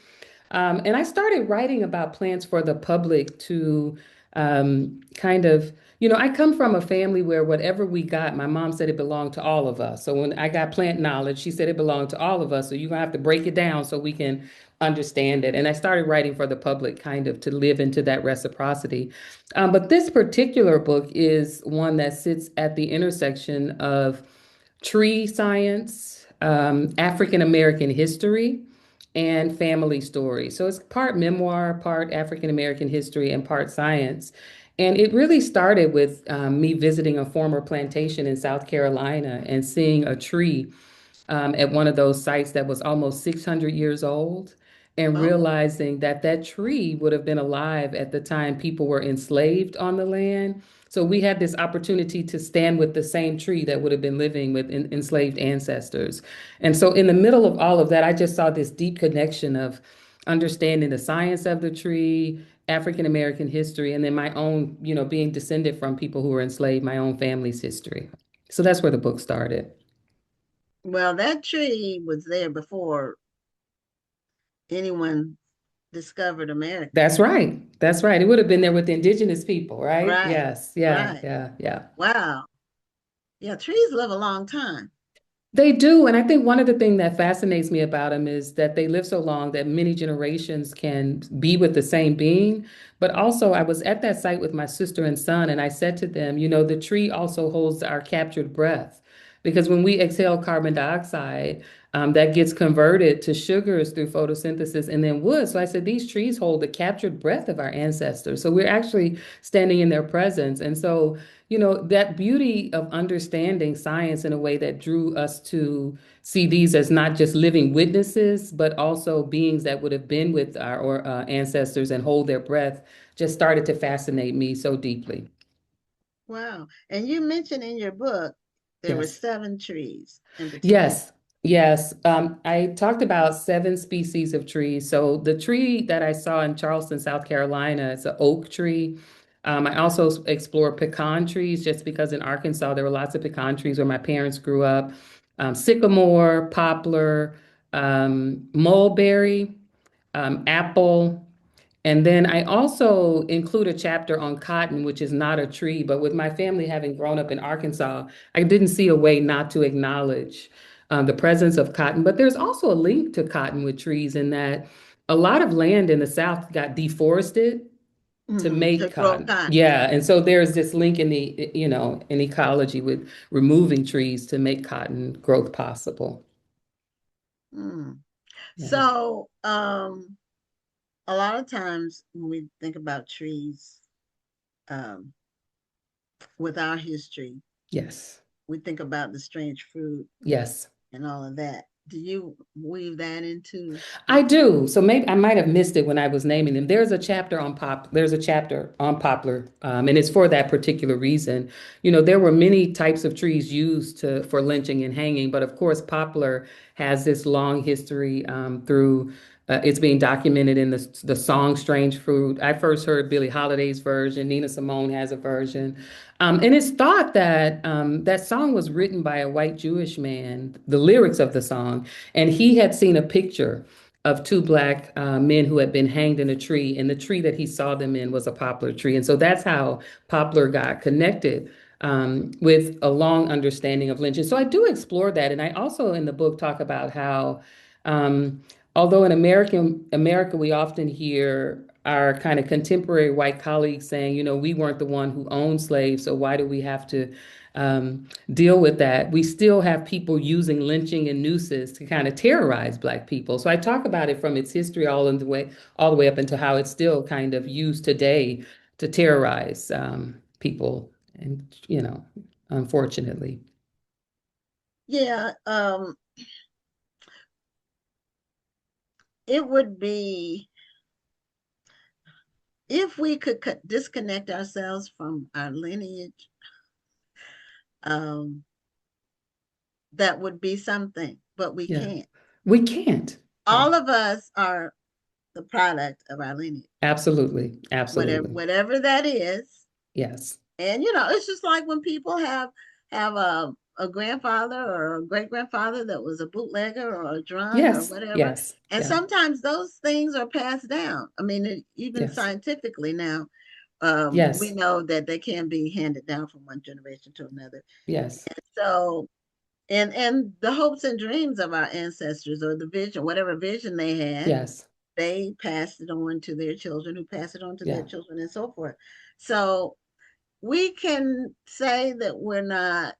And I started writing about plants for the public to kind of, I come from a family where whatever we got, my mom said it belonged to all of us. So when I got plant knowledge, she said it belonged to all of us. So you're gonna have to break it down so we can understand it. And I started writing for the public kind of to live into that reciprocity. But this particular book is one that sits at the intersection of tree science, African American history, and family story. So it's part memoir, part African American history, and part science. And it really started with me visiting a former plantation in South Carolina and seeing a tree at one of those sites that was almost 600 years old, and Oh, realizing that that tree would have been alive at the time people were enslaved on the land. So we had this opportunity to stand with the same tree that would have been living with enslaved ancestors. And so in the middle of all of that, I just saw this deep connection of understanding the science of the tree, African American history, and then my own, being descended from people who were enslaved, my own family's history. So that's where the book started. well, that tree was there before anyone discovered America. That's right. That's right. It would have been there with the indigenous people, right? Right, Yes. Yeah. right. Yeah. Yeah. Wow. Yeah, trees live a long time. They do. And I think one of the things that fascinates me about them is that they live so long that many generations can be with the same being. But also, I was at that site with my sister and son, and I said to them, the tree also holds our captured breath. Because when we exhale carbon dioxide, that gets converted to sugars through photosynthesis and then wood. So I said, these trees hold the captured breath of our ancestors. So we're actually standing in their presence. And so, that beauty of understanding science in a way that drew us to see these as not just living witnesses, but also beings that would have been with our ancestors and hold their breath just started to fascinate me so deeply. Wow. And you mentioned in your book there were Yes. 7 trees in particular. Yes. Yes. I talked about 7 species of trees. So the tree that I saw in Charleston, South Carolina, is an oak tree. I also explored pecan trees just because in Arkansas there were lots of pecan trees where my parents grew up. Sycamore, poplar, mulberry, apple. And then I also include a chapter on cotton, which is not a tree, but with my family having grown up in Arkansas, I didn't see a way not to acknowledge the presence of cotton. But there's also a link to cotton with trees in that a lot of land in the South got deforested to To make grow cotton. cotton. Yeah, and so there's this link in in ecology with removing trees to make cotton growth possible. Mm. Yeah. So, a lot of times when we think about trees, um, with our history, Yes. we think about the strange fruit Yes. and all of that. Do you weave that into I your do. So maybe I might have missed it when I was naming them. There's a chapter on poplar, and it's for that particular reason. There were many types of trees used for lynching and hanging, but of course, poplar has this long history through. It's being documented in the song "Strange Fruit." I first heard Billie Holiday's version. Nina Simone has a version, and it's thought that that song was written by a white Jewish man. The lyrics of the song, and he had seen a picture of 2 Black men who had been hanged in a tree, and the tree that he saw them in was a poplar tree. And so that's how poplar got connected with a long understanding of lynching. So I do explore that. And I also in the book talk about how Although in America, we often hear our kind of contemporary white colleagues saying, we weren't the one who owned slaves, so why do we have to deal with that? We still have people using lynching and nooses to kind of terrorize Black people. So I talk about it from its history all the way up into how it's still kind of used today to terrorize people, and unfortunately. Yeah, it would be if we could disconnect ourselves from our lineage, that would be something, but we can't. We can't. All of us are the product of our lineage. Absolutely. Absolutely. Whatever that is. Yes. And it's just like when people have a grandfather or a great grandfather that was a bootlegger or a drunk or whatever. Yes. And sometimes those things are passed down. I mean, even scientifically now, we know that they can be handed down from one generation to another. Yes. And so, and the hopes and dreams of our ancestors, or the vision, whatever vision they had, they passed it on to their children, who passed it on to their children, and so forth. So we can say that we're not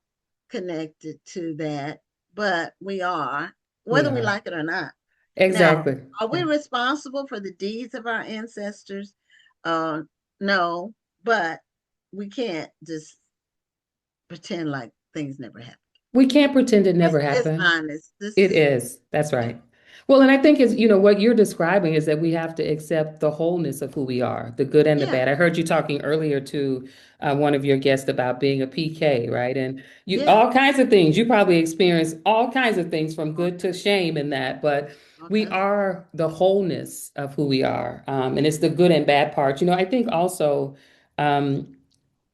connected to that, but we are, whether we like it or not. Exactly. Now, are we responsible for the deeds of our ancestors? No, but we can't just pretend like things never happened. We can't pretend it never happened. Honest. It is. That's right. Well, and I think what you're describing is that we have to accept the wholeness of who we are, the good and the bad. I heard you talking earlier to one of your guests about being a PK, right? And all kinds of things. You probably experience all kinds of things from good to shame in that, but we are the wholeness of who we are. And it's the good and bad parts. I think also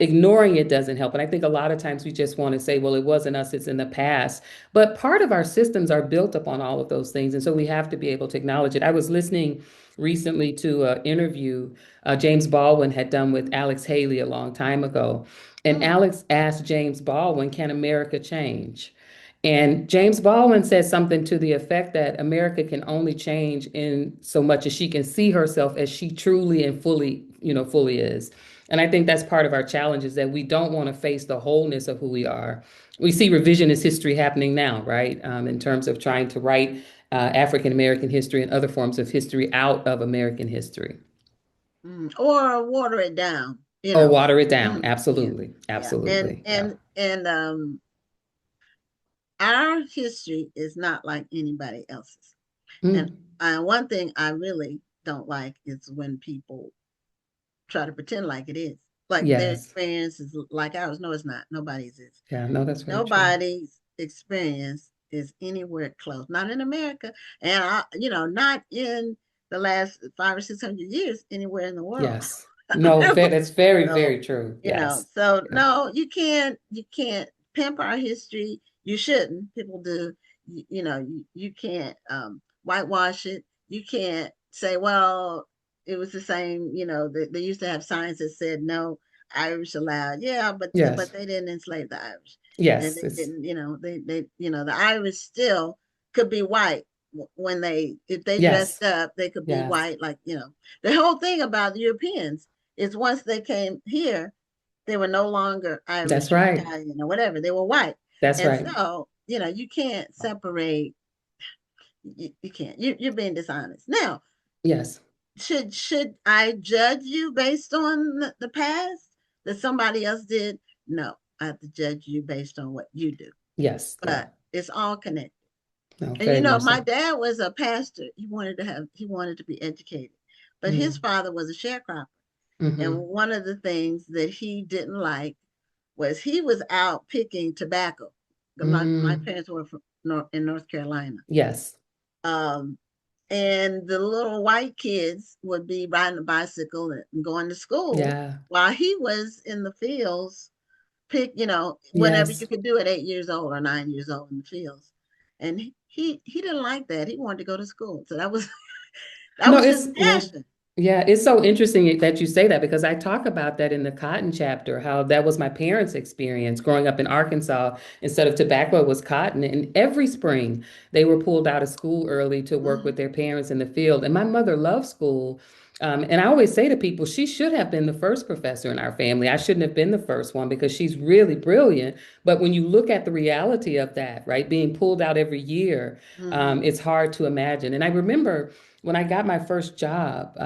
ignoring it doesn't help. And I think a lot of times we just want to say, well, it wasn't us, it's in the past. But part of our systems are built upon all of those things. And so we have to be able to acknowledge it. I was listening recently to an interview James Baldwin had done with Alex Haley a long time ago. And Alex asked James Baldwin, can America change? And James Baldwin said something to the effect that America can only change in so much as she can see herself as she truly and fully is. And I think that's part of our challenge, is that we don't want to face the wholeness of who we are. We see revisionist history happening now, right? In terms of trying to write African-American history and other forms of history out of American history. Or water it down. Or water it down. Absolutely. Absolutely. And our history is not like anybody else's. And one thing I really don't like is when people try to pretend like it is. Like their experience is like ours. No, it's not. Nobody's is. Yeah, no, that's right. Nobody's experience is anywhere close. Not in America. And, not in the last 500 or 600 years anywhere in the world. Yes. No, that's very, very true. No, you can't pimp our history. You shouldn't. People do. You can't whitewash it. You can't say, well, it was the same, they used to have signs that said no Irish allowed. Yeah, but they didn't enslave the Irish. Yes. And they didn't, the Irish still could be white when if they dressed up, they could be white. Like, the whole thing about the Europeans is once they came here, they were no longer Irish, that's right, Italian or whatever. They were white. That's right. So, you can't separate. You can't. You're being dishonest. Now, yes. Should I judge you based on the past that somebody else did? No, I have to judge you based on what you do. Yes. But it's all connected. No, and my dad was a pastor. He wanted to be educated, but his father was a sharecropper. And one of the things that he didn't like was he was out picking tobacco. My parents were from in North Carolina. Yes. And the little white kids would be riding a bicycle and going to school while he was in the fields, whatever you could do at 8 years old or 9 years old in the fields. And he didn't like that. He wanted to go to school. So that was his passion. Yeah, it's so interesting that you say that because I talk about that in the cotton chapter, how that was my parents' experience growing up in Arkansas. Instead of tobacco, it was cotton. And every spring, they were pulled out of school early to work with Mhm. their parents in the field. And my mother loved school. And I always say to people, she should have been the first professor in our family. I shouldn't have been the first one because she's really brilliant. But when you look at the reality of that, right, being pulled out every year, Mhm. it's hard to imagine. And I remember when I got my first job,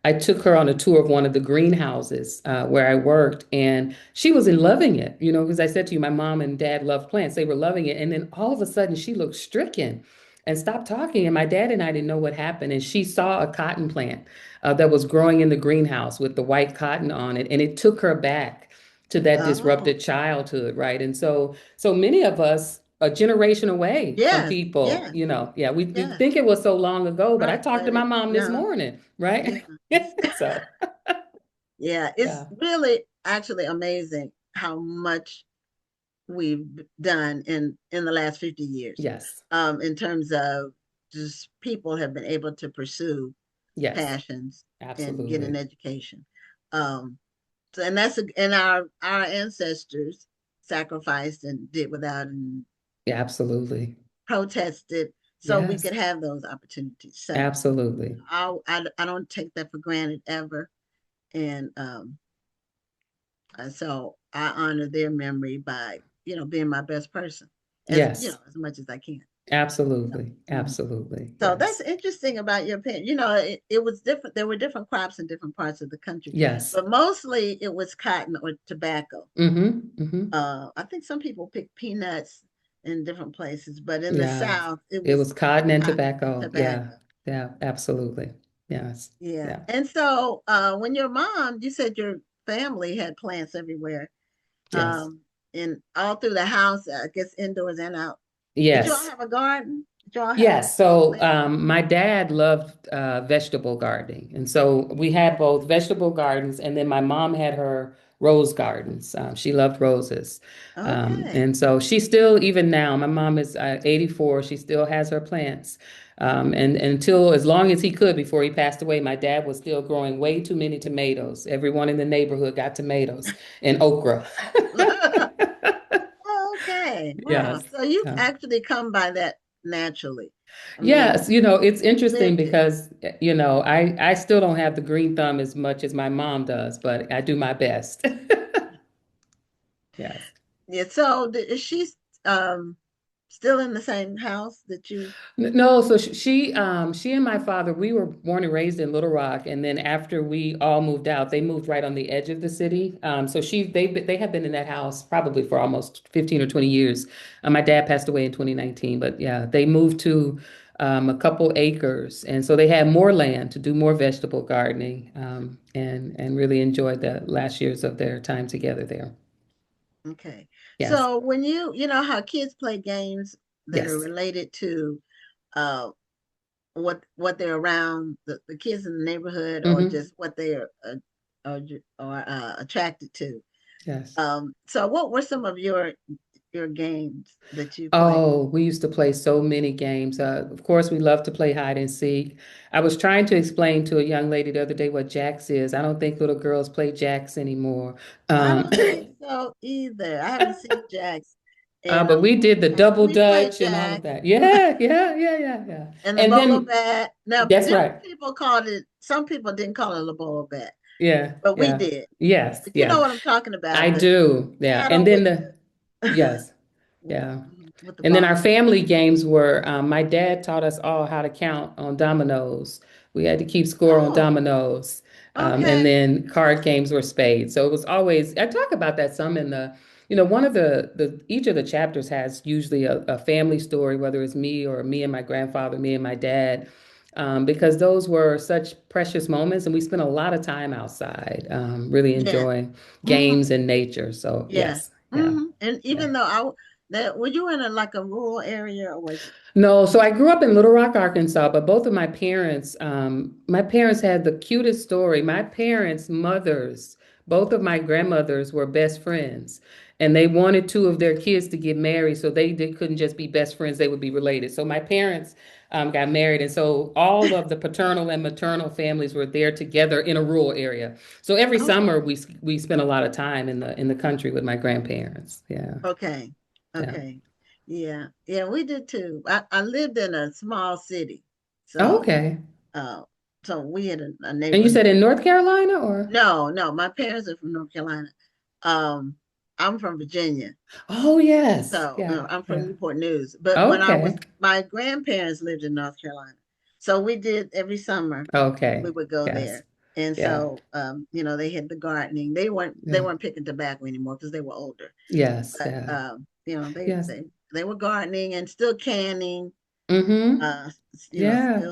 I took her on a tour of one of the greenhouses where I worked, and she was in loving it, because I said to you, my mom and dad love plants. They were loving it. And then all of a sudden, she looked stricken and stopped talking. And my dad and I didn't know what happened. And she saw a cotton plant that was growing in the greenhouse with the white cotton on it. And it took her back to that Oh, disrupted childhood, right? And so many of us a generation away from yes, people, yes, yeah, we yes. think it was so long ago, but I Right, talked to but my it mom this no, morning, yeah, right? it's So, yeah, it's yeah, really actually amazing how much we've done in the last 50 years, yes, in terms of just people have been able to pursue yes, passions and get an absolutely. education. Um, so, and and our ancestors sacrificed and did without and Yeah, absolutely. protested so we Yes, could have those opportunities. So absolutely. I don't take that for granted ever. And so I honor their memory by, being my best person Yes, as much as I can. absolutely. Mhm. Absolutely. So that's Yes. interesting about your parents. It was different. There were different crops in different parts of the country, Yes. but mostly it was cotton or tobacco. Mm-hmm. Mm-hmm. I think some people pick peanuts in different places, but in the Yeah. South, it It was was cotton and cotton and tobacco. Yeah. tobacco. Yeah, absolutely. Yes. Yeah. Yeah. And so when your mom, you said your family had plants everywhere, Yes. um, in all through the house, I guess indoors and out. Did you all Yes. have a garden? Did you all have Yes. So plants? my dad loved vegetable gardening. And so we had both vegetable gardens, and then my mom had her rose gardens. She loved roses. Okay. And so she still, even now, my mom is 84, she still has her plants. And until as long as he could before he passed away, my dad was still growing way too many tomatoes. Everyone in the neighborhood got tomatoes and okra. Okay. Wow. Yes. So you've Yeah. actually come by that naturally. I mean, Yes, it's interesting lived it. because, I still don't have the green thumb as much as my mom does, but I do my best. Yes. Yeah. So is she um still in the same house that you? No, so she and my father, we were born and raised in Little Rock, and then after we all moved out, they moved right on the edge of the city. So they have been in that house probably for almost 15 or 20 years. My dad passed away in 2019, but yeah, they moved to a couple acres, and so they had more land to do more vegetable gardening, and really enjoyed the last years of their time together there. Okay. Yes, So when you know how kids play games that are yes. related to uh what they're around the kids in the neighborhood or Hmm. just what they are attracted to. Yes. So what were some of your games that you played? Oh, we used to play so many games. Of course, we love to play hide and seek. I was trying to explain to a young lady the other day what jacks is. I don't think little girls play jacks anymore. I Um, don't think so either. I haven't seen Jacks in a but we long did the time. double We played dutch and all of Jacks that. Yeah, yeah, yeah, yeah, yeah. and the And bolo then bat. Now, that's right. different people called it. Some people didn't call it a bolo bat, Yeah, but we yeah. did. Yes, But you know yeah. what I'm talking I about? The do. Yeah. And paddle then with the yes. Yeah. with the And then our ball. family games were my dad taught us all how to count on dominoes. We had to keep score on Oh, dominoes. And okay. then card games were spades. So it was always, I talk about that some in one of each of the chapters has usually a family story, whether it's me or me and my grandfather, me and my dad, because those were such precious moments. And we spent a lot of time outside, really Yeah. enjoying Hmm. games and nature. So Yeah. yes, yeah, And yeah. even though that were you in like a rural area or was it? No, so I grew up in Little Rock, Arkansas, but both of my parents had the cutest story. My parents' mothers, both of my grandmothers were best friends. and they wanted two of their kids to get married, so couldn't just be best friends, they would be related. So my parents got married, and so all of the paternal and maternal families were there together in a rural area. So every Okay. summer we spent a lot of time in the country with my grandparents. Yeah. Okay. Yeah. Okay. Yeah. Yeah, we did too. I lived in a small city. Oh, So okay. uh so we had a And you neighborhood. said in North Carolina or? No, no, my parents are from North Carolina. Um, I'm from Virginia. Oh, yes. So Yeah. I'm from Yeah. Newport News. But Okay. my grandparents lived in North Carolina. So we did every summer we Okay. would go Yes. there. And Yeah. so they had the gardening. They Yeah. weren't picking tobacco anymore because they were older. Yes. But Yeah. they Yes. they were gardening and still canning, Mm-hmm. uh, Yeah.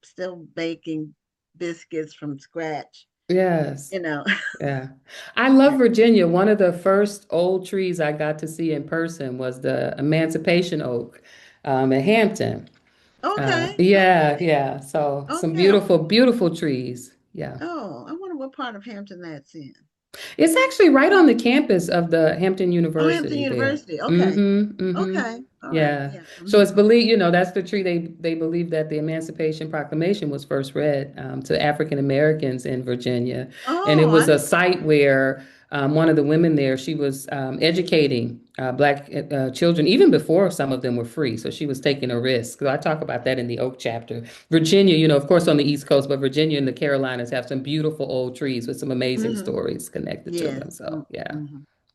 still baking biscuits from scratch, Yes. you know. Yeah. I love Virginia. One of the first old trees I got to see in person was the Emancipation Oak in Hampton. Okay, Yeah, yeah. So some okay. beautiful, beautiful trees. Yeah. Oh, I wonder what part of Hampton that's in. It's actually right on the campus of the Hampton Oh, Hampton University there. University. Okay. Mm-hmm. Mm-hmm. Okay. All right. Yeah. Yeah. So it's believed, that's the tree they believe that the Emancipation Proclamation was first read to African Americans in Virginia. And it Oh, was a site where one of the women there, she was educating Black children, even before some of them were free. So she was taking a risk. So I talk about that in the Oak chapter. Virginia, of course, on the East Coast, but Virginia and the Carolinas have some beautiful old trees with some amazing hmm stories connected to yes. them. So, yeah,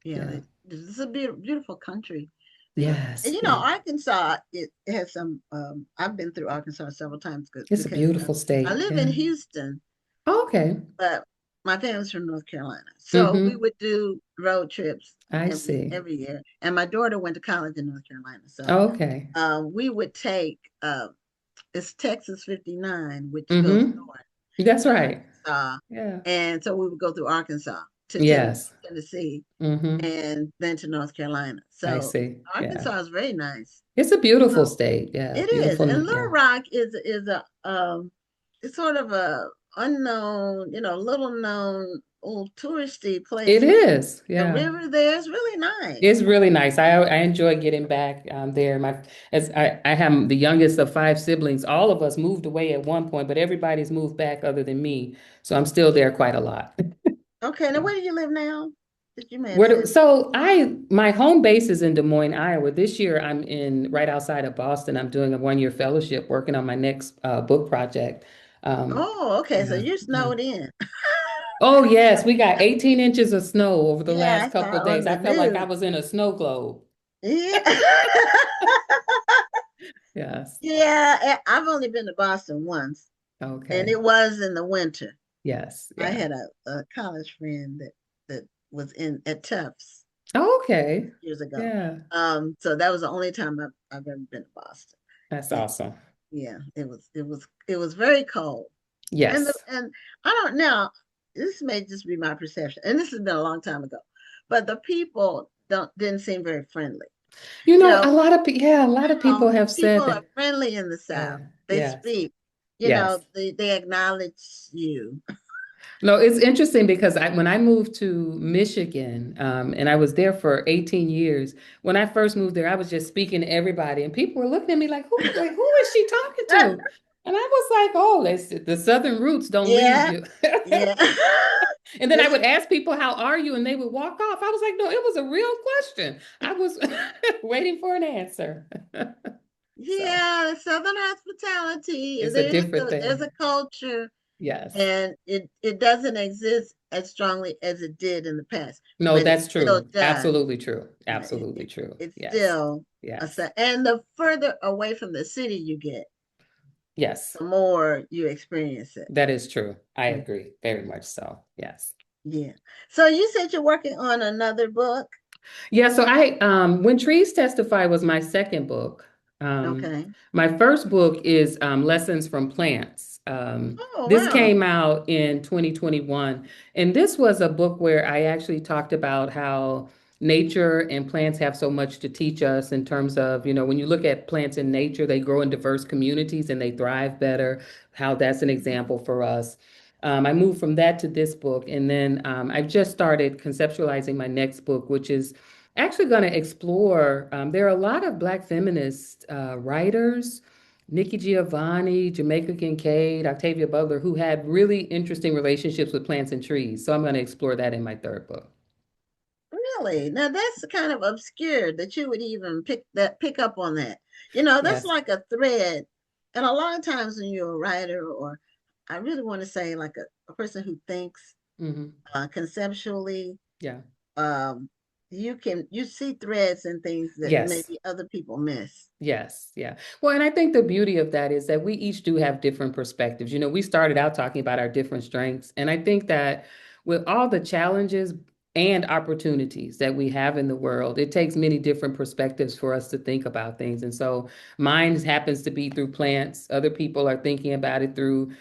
Yeah. yeah. This is a beautiful country. And Yes, yeah. Arkansas, it has some. I've been through Arkansas several times It's a because beautiful I state. live in Yeah. Houston, Okay. but my family's from North Carolina, so we Mm-hmm. would do road trips I see. every year. And my daughter went to college in North Carolina, so Okay. we would take it's Texas 59, which goes Mm-hmm. north That's to right. Arkansas, Yeah. and so we would go through Arkansas to Yes. Tennessee, Mm-hmm. and then to North Carolina. I So see. Yeah. Arkansas is very nice. It's a beautiful Um, state. Yeah. it is, Beautiful. and Little Yeah. Rock is a it's sort of a unknown, little known, old touristy place. It is. The Yeah. river there is really nice. It's really nice. I enjoy getting back there. As I am the youngest of five siblings, all of us moved away at one point, but everybody's moved back other than me. So I'm still there quite a lot. Okay, now where do you live now? That you may have Where do, said. so my home base is in Des Moines, Iowa. This year I'm in right outside of Boston. I'm doing a 1-year fellowship working on my next book project. Um, Oh, okay, so yeah, you're yeah. snowed in. Oh yes, we got 18 inches of snow over the Yeah, last I couple of saw days. on the I felt like I news. was in a snow globe. Yeah. Yes. Yeah, I've only been to Boston once, and Okay. it was in the winter. Yes. I Yeah. had a college friend that was in at Tufts Okay. years ago. Yeah. So that was the only time I've ever been to Boston. That's And awesome. yeah, it was very cold. Yes. And I don't know, this may just be my perception, and this has been a long time ago, but the people didn't seem very friendly. You know, A lot of people have people said are that. friendly in the South. Yeah. They Yes. speak, Yes. they acknowledge you. No, it's interesting because when I moved to Michigan, and I was there for 18 years, when I first moved there, I was just speaking to everybody, and people were looking at me like, who is she talking to? And I was like, oh, the Southern roots don't leave Yeah, you. yeah. And then I This would ask people, how are you? And they would walk off. I was like, no, it was a real question. I was waiting for an answer. So Yeah, Southern hospitality. it's a different There's thing. a culture, Yes. and it doesn't exist as strongly as it did in the past, No, but it that's still true. does. Absolutely true. Yeah, Absolutely true. it's Yes. still Yes. and the further away from the city you get, Yes. the more you experience it. That is true. I Mm, agree. Very much so. Yes. yeah. So you said you're working on another book. Yeah, so When Trees Testify was my second book. Um, Okay. my first book is Lessons from Plants. Oh, This wow. came out in 2021, and this was a book where I actually talked about how nature and plants have so much to teach us in terms of, when you look at plants in nature, they grow in diverse communities and they thrive better, how that's an example for us. I moved from that to this book, and then I've just started conceptualizing my next book, which is actually going to explore. There are a lot of Black feminist writers, Nikki Giovanni, Jamaica Kincaid, Octavia Butler, who had really interesting relationships with plants and trees. So I'm going to explore that in my third book. Really? Now that's kind of obscure that you would even pick up on that. You know, that's Yes. like a thread. And a lot of times when you're a writer, or I really want to say like a person who thinks Hmm. conceptually, Yeah. um, you see threads and things that Yes. maybe other people miss. Yes, yeah. Well, and I think the beauty of that is that we each do have different perspectives. You know, we started out talking about our different strengths, and I think that with all the challenges and opportunities that we have in the world, it takes many different perspectives for us to think about things. And so mine happens to be through plants. Other people are thinking about it through,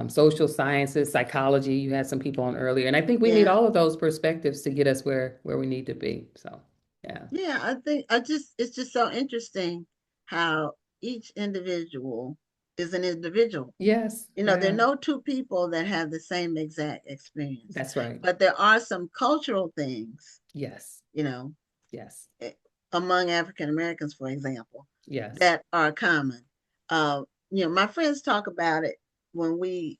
social sciences, psychology. You had some people on earlier, and I think we need Yeah. all of those perspectives to get us where we need to be. So, yeah. Yeah, I think it's just so interesting how each individual is an individual. Yes, You know, there are yeah. no two people that have the same exact experience, That's right. but there are some cultural things, Yes, you know, yes, eh, among African Americans, for example, yes. that are common. Uh, my friends talk about it when we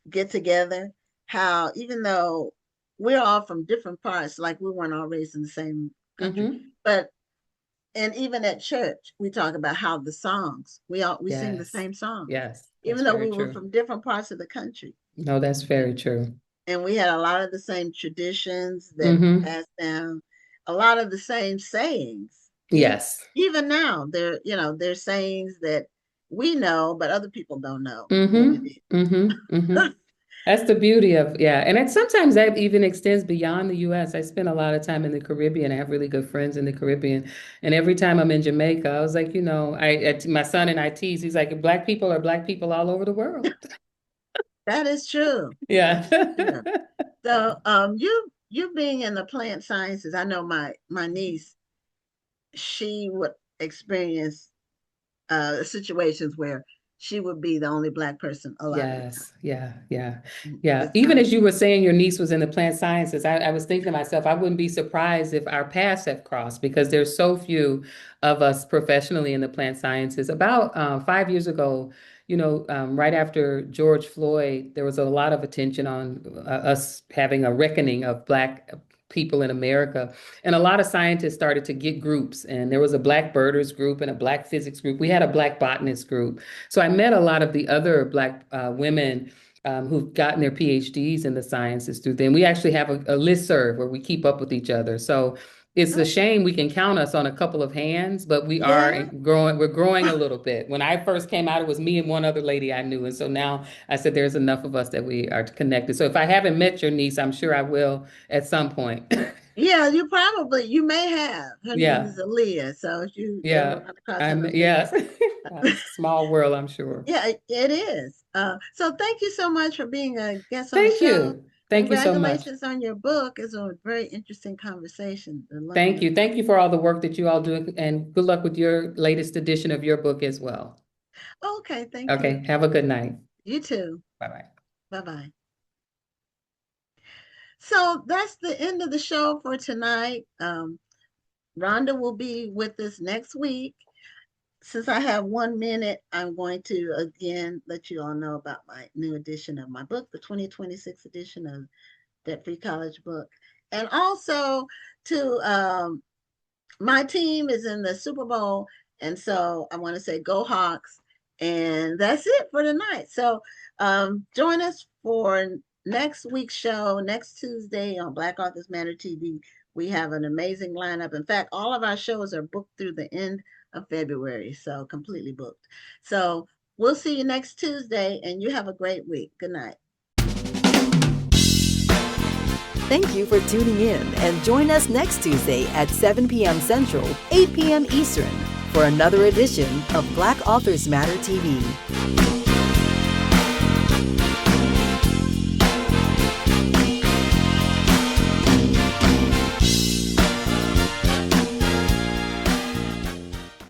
get together, how even though we're all from different parts, like we weren't all raised in the same country, Mm-hmm. but and even at church, we talk about how the songs we sing the Yes, same songs, yes, that's even though very we were true. from different parts of the country, No, that's very true. and we had a lot of the same traditions that Mm-hmm. passed down, a lot of the same sayings. Yes. Even now, there's sayings that we know, but other people don't know what it Mm-hmm. Mm-hmm. Mm-hmm. is. That's the beauty of, yeah. And sometimes that even extends beyond the US. I spend a lot of time in the Caribbean. I have really good friends in the Caribbean. And every time I'm in Jamaica, I was like, my son and I tease, he's like, Black people are Black people all over the world. That is true. Yeah. True. So, you being in the plant sciences, I know my niece, she would experience situations where she would be the only Black person a lot of the Yes, yeah, yeah, time. yeah. It's Even kind of as you were saying your niece was in the plant sciences, I was thinking to myself, I wouldn't be surprised if our paths have crossed because there's so few of us professionally in the plant sciences. About 5 years ago, right after George Floyd, there was a lot of attention on us having a reckoning of Black people in America. And a lot of scientists started to get groups, and there was a Black birders group and a Black physics group. We had a Black botanist group. So I met a lot of the other Black women who've gotten their PhDs in the sciences through them. We actually have a listserv where we keep up with each other. So it's a shame we can count us on a couple of hands, but we are yeah. growing. We're growing a little bit. When I first came out, it was me and one other lady I knew. And so now I said there's enough of us that we are connected. So if I haven't met your niece, I'm sure I will at some point. Yeah, you may have. Her name Yeah, is Aaliyah. So if you ever yeah. run across an I'm Aaliyah, yes. Small world, I'm sure. yeah, it is. So thank you so much for being a guest on the Thank show. you. Thank you so much. Congratulations on your book. It's a very interesting conversation to Thank learn. you. Thank you for all the work that you all do, and good luck with your latest edition of your book as well. Okay, thank you. Okay, have a good night. You too. Bye-bye. Bye-bye. So that's the end of the show for tonight. Rhonda will be with us next week. Since I have 1 minute, I'm going to again let you all know about my new edition of my book, the 2026 edition of Debt Free College Book. And also to my team is in the Super Bowl. And so I want to say go Hawks. And that's it for tonight. So join us for next week's show, next Tuesday on Black Authors Matter TV. We have an amazing lineup. In fact, all of our shows are booked through the end of February, so completely booked. So we'll see you next Tuesday, and you have a great week. Good night. Thank you for tuning in, and join us next Tuesday at 7 p.m. Central, 8 p.m. Eastern for another edition of Black Authors Matter TV.